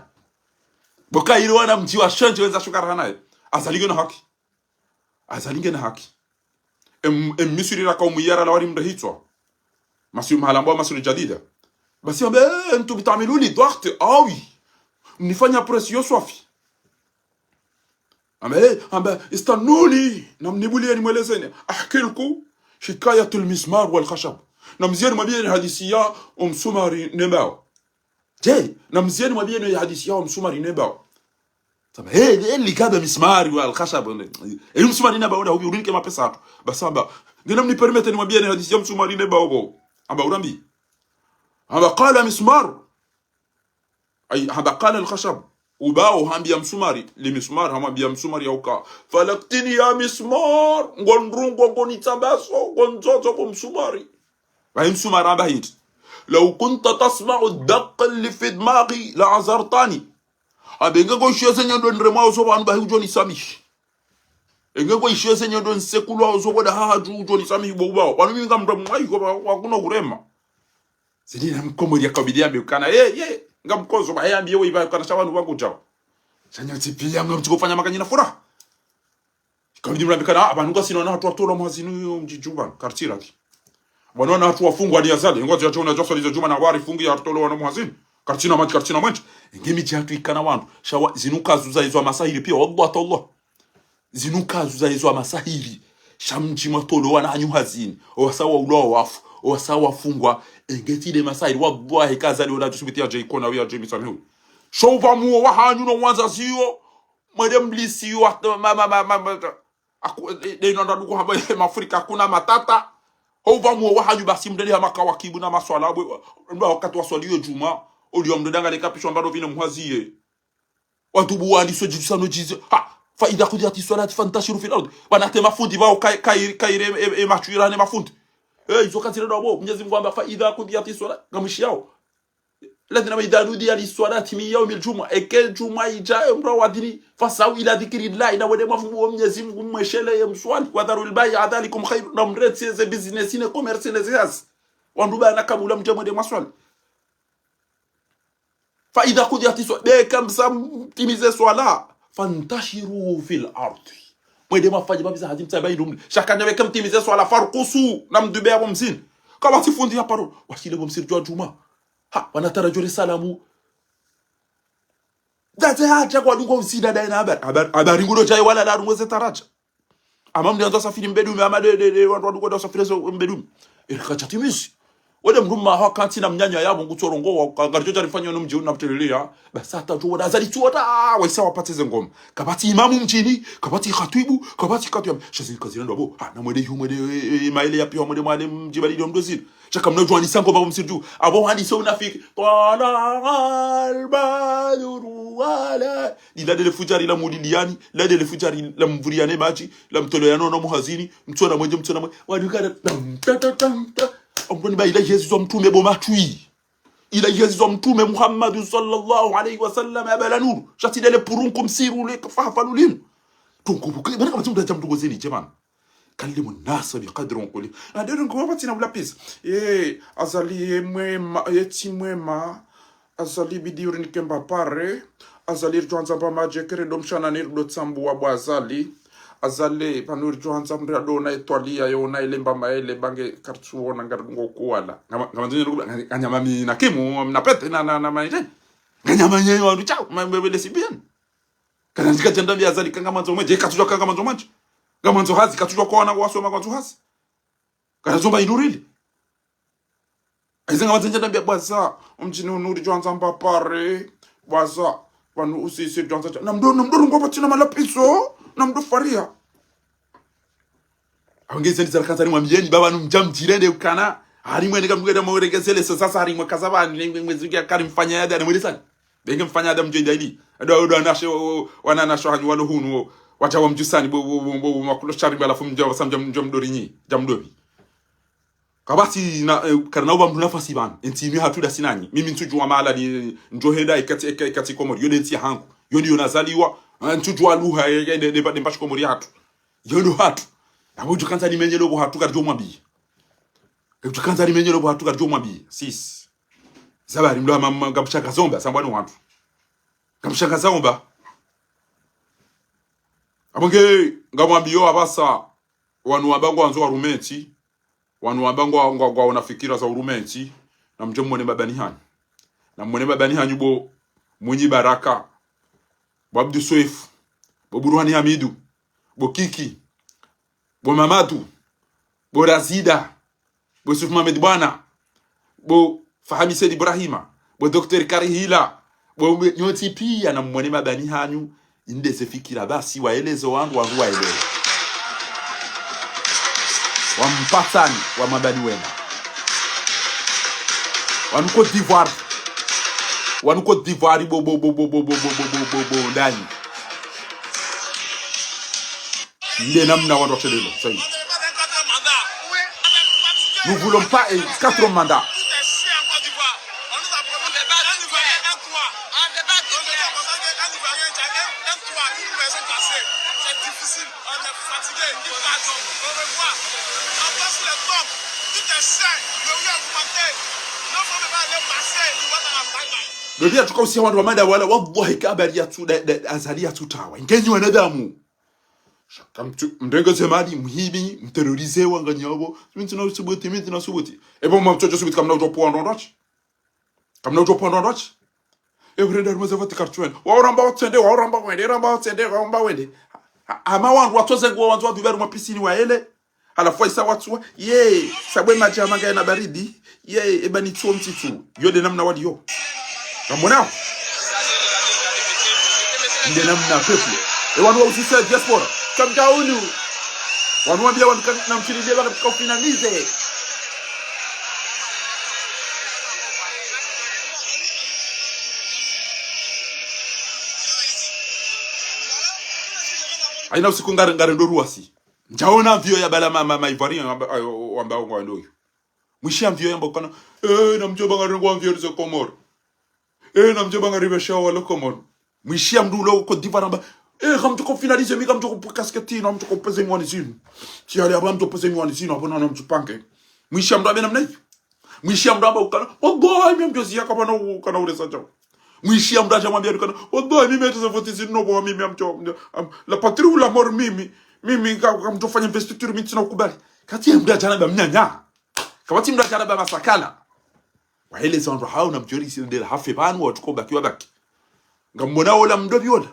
boka ile wana mji wa shanje wenza shukara naye azalinge na haki azalinge na haki misuri la kaumu yara la wari mdahitwa masiu mahalambwa masuri jadida basi ambe ntu bitamiluni dwakte awi mnifanya presio swafi ambe istanuli namnibulie ni mwelezeni ahkilku hikayatul mismar wal khashab namzieni mwambie hadisia umsumari nebao je namzieni mwambie hadisia umsumari nebao tama اللي كذا mismari wal khashab umsumari nebao ndio urike mapesa tu basamba ngena mnipermete ni mwambie hadisia umsumari nebao amba urambi amba qala mismar ay amba qala al khashab ubao hambia msumari limisumari hamwambia msumari yauka falaktini ya mismar ngondrungo ngonitabaso ngonzozo kwa msumari wa msumari amba hit law kunta tasma'u ad-daqq li fi dmaghi la'azartani abenga go shese nyondo ndrema zo banu ba hujoni samish enge go shese nyondo nsekulu zo boda ha haju hujoni samish bo ubao banu minga mndo mwai ko wakuna urema zidi na mkomori ya kabidia mbekana ngamkozo ba yambi yo iba kana shawanu wangu jao chanyo tipia ngamtukofanya makanya na furaha kabidi mrambikana abantu gasinona hatu atola mwazinu yo mjijuba kartira ki wanaona hatu wafungwa ni azali ngozi ya chona joso lizo juma na wari fungi ya atola wana mwazinu kartina manchi ngemi jatu ikana wandu shawa zinuka zuza izo amasahiri pia wallahi Allah zinuka zuza izo amasahiri shamji matolo wana anyu hazini owasawa ulo wafu owasawa fungwa engeti de masahiri wallahi kazali wala tusubitia je ikona wi aje misamehu shova mu wa hanyu no wanza siyo madam lisi wa de nanda duko haba Afrika kuna matata hova mu wa hanyu basi mdeli ha makawa kibu na maswala ndo wakati waswali yo juma olio mdodanga le capuchon bado vile mwazie watubu wandi so jisano jizo ha fa idha qudiyati salati fantashiru fil ard banate mafundi bao kaire machurane mafundi izo katira dobo Mwenyezi Mungu amba fa idha qudiyati salati ngamishi yao lazima idaludi ali salati mi yawm aljum'a ekel juma ijayo mro wadini fasau ila dhikrillah ina wede mafungu wa Mwenyezi Mungu mweshele ya mswali wa darul bay' adalikum khair na mretse ze business ine commerce ine zas wandu bana kabula mjamode maswali fa idha qudiyati salati kam sam timize swala fantashiru fil ardi mwede mafaji babiza hadim tabaidum shakanya we kam timize swala farqusu namdube ya mzin kama sifundi ya paro washile bomsir jwa juma ha wanatarajuri salamu date haja kwa dungo msida dai na habari ngudo chai wala la rungoze taraja amam ndio safiri mbedumi amade watu dungo ndo safiri zo mbedumi irikacha timisi wode mruma ha kanti na mnyanya yabo ngutorongo wa garjoja rifanya no mji unaptelelea basi hata tu wadazali tu wata waisa wapateze ngoma kabati imamu mjini kabati khatibu kabati katu shazi kazi ndo abo na mwede maile yapi mwede mwale mjibali ndio mdozi chaka mnajua ni sango babo msirju abo hadi so unafiki tala albadru wala ila de fujari la mudiliani la de fujari la mvuriane maji la mtolo yano no muhazini mtona mwenje mtona wadukana Omboni ba ila Yesu wa mtume bo matui ila Yesu wa mtume Muhammad sallallahu alayhi wa sallam abala nur shatile le purunku msiru le kafafalulim tunkubuke bana kama tumda jamdu gozeli jamani kallimu nasa biqadri unquli adero ngoma batina bula pisa azali mwema yeti mwema azali bidiri nikemba pare azali rwanza ba majekere domshana nirdo tsambu wa bwazali azale panuri johanza mbra dona etwalia yo na ile mbamba ile bange kartuona ngarungo kuala ngama nzinyo kanyama mi na kimu na pete na maije kanyama nyenyo wa chao mbele sibian kana zika tenda bia azali kanga manzo mweje katujwa kanga manzo manzo ngama manzo hazi katujwa kwa na wasoma kwa hazi kana zomba inurili aizenga manzo tenda bia bwaza umjini unuri johanza mbapare bwaza wanu usisi johanza na mdo ngoba tina malapiso na mdo faria angeze ndi zalakazani mwamyeni baba numjamjirende ukana hari mwene kamgeda mweregezele sasa hari mwakazabani mwezi ya kari mfanya yada mwelesani benge mfanya yada mjenda ili ado anasho wananasho hanyu walo hunu wacha wa mjusani bo makulo shari bala fumja wasamja mdorinyi jamdobi kabati na karna uba mdu nafasi ban enti hatuda sinani mimi ntujwa mala ni njoheda ikati komori yode nti hangu yoni yonazaliwa ntujwa luha ne bashi komori hatu yodo hatu abo tukanza limenyelo bo hatu karjo mwabi tukanza limenyelo bo hatu karjo mwabi sis zabari mdo mama ngabshaka zomba sambwani watu ngabshaka zomba abonge ngamwambiyo abasa wanu wabango wanzo wa rumenti wanu wabango ngwa unafikira za urumenti na mje mwone babani hanyu na mwone babani hanyu bo mwenye baraka bo Abdu Soif bo Burhani Hamidu bo Kiki bo Mamadu bo Razida bo Yusuf Mohamed Bwana bo Fahami Said Ibrahima bo Dr. Karihila bo nyoti pia na mwone babani hanyu indeze fikira basi waelezo wangu waelezo wampatani wa mabani wema wanuko d'Ivoire bo ndani nde namna watu wakelelo sahi nous voulons pas 4 mandats Ndio tukausia watu wa mada wala wallahi kabari ya tu azalia tutawa ngenyi wanadamu shakamtu mdenga zemadi mhibi mterrorize wanganyabo mimi tunasubuti ebo mtoto subuti kama utopoa ndondochi kama utopoa ndondochi ebrenda rumuze vati kartwen wauramba watsende wauramba wende ama wangu watoze ngo wanzu watu bari mapisini waele alafu isa watu ye sabwe majama ngaya na baridi ye ebani tuo mtitu yode namna waliyo kamona nde namna pepe wanu wa usisa diaspora kamdaunu wanu wambia wanu na mchilizie baka tukafinalize aina usiku ngare ndo ruasi njaona vyo ya bala mama ivari ambao ngwa ndoyo mwishia vyo yamba kana na mjoba ngare ngwa vyo zo komoro na mjoba ngare besha wala komoro mwishia mdulo ko divaramba kam tuko finalize mi kam tuko kasketino am tuko pese ngwani sinu ti ali abam to pese ngwani sinu abona na mtupanke mwishia mdo abena mnai mwishia mdo amba ukana boy mi mjozi yaka bana ukana ule sacha mwishia mdo acha mwambia ukana boy mimi meta voti sinu bo mimi amcho la patrie ou la mort mimi kam to fanya investiture mimi tina ukubali kati mdo acha na mnyanya kati mdo acha na masakala wa ile zonro hao na mjori sinu ndela hafe banu watuko bakiwa baki ngambona wala mdo biola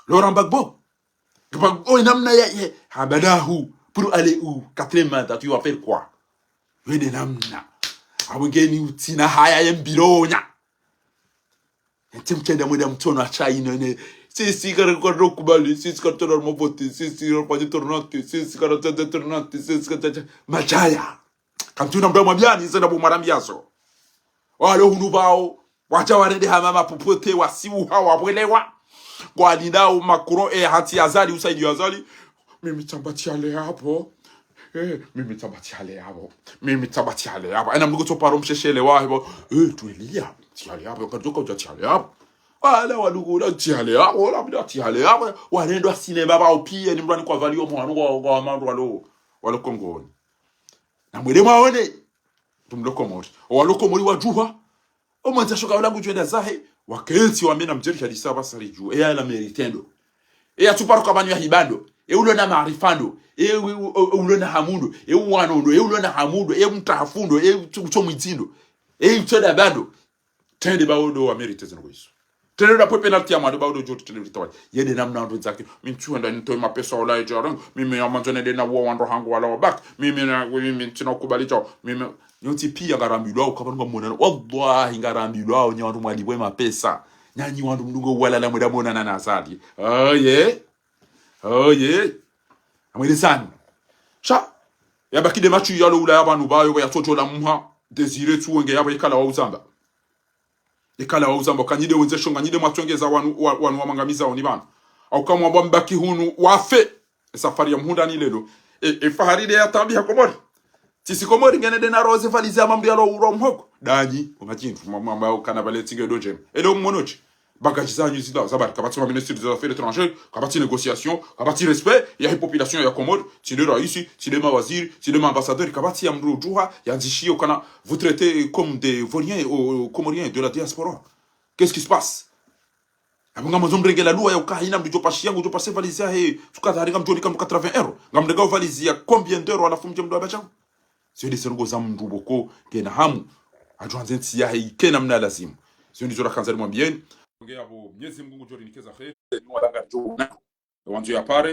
Laurent Gbagbo namna ya habadahu pour aller où quatrième mandat tu vas faire quoi wede namna awengeni utina haya yembironya ntimkenda mweda mtono achaino ne sisi kare kubali sisi kare mo vote sisi kwa tournante sisi kare tournante sisi kare machaya kamtuna mdo mwabiani sasa bo marambiaso wale hunubao wacha warende hamama popote wasiu hawa bwelewa kwa dinao makuro hati azali usaidi azali mimi tambatiale hapo mimi tambatiale hapo ana mlugo toparo msheshele wao tuelia tiale hapo katoka utatiale hapo wala walugo la tiale hapo wala bila tiale hapo wanendo asine baba opie ni mrani kwa valio mwana kwa mandu walo kongoni na mwele maone tumlokomori walokomori wajuha o mwanza shoka wala gujenda zahe wakati wamena mjeri hadisa basari juu la meritendo atuparo kabanu ya hibando ulo na maarifando ulo na hamundo wanondo ulo na hamundo mtahafundo chomitindo choda bando tende baodo wa merite zeno kwiso tende na penalty amado baodo joto tende vitawali yede namna ndo zake minchu ndo nito mapesa wala ejaran mimi amanzone de na wo wando hangu wala wabak mimi tina kubali chao mimi nyoti pia ngarambilwa ukabanga mona wallahi ngarambilwa nyandu mwalibwe mapesa nyanyi wandu mdungo wala la muda mona na nasadi oh yeah amwele sana sha yabaki de machu yalo ula yabanu bayo ya toto la muha desire tuwenge yaba ikala wa uzamba kanyide wenze shonga nyide matwengeza wanu wamangamiza oni bana au kama mbaki hunu wafe safari ya mhunda ni lelo faharide ya tambi hakomori tisi komori ngene de na rose valiza mambi yalo uro mhoko danyi umachintu mama kana vale tinge dojem elo monochi bagaji za New Zealand zabari kabati ma ministre des affaires étrangères kabati négociation kabati respect ya population ya Comore tinde raisi tinde mawaziri tinde ambassadeur kabati ya mru juha ya nzishio kana vous traitez comme des vauriens comoriens de la diaspora qu'est-ce qui se passe abunga mazombrenge la loi ya ukahina mjo pashi yangu jo passe valizia tukadhari ngamjo ni kama 80 euros ngamdega valizia combien d'euros alafu mje mdo abacha sio de serugo za mnduboko kena hamu ajuanze tsiya ikena mna lazimu sio ndizo la kanzali mwambieni ongea hapo Mwenyezi Mungu jori nikeza khair ni wadanga jo wanzo ya pare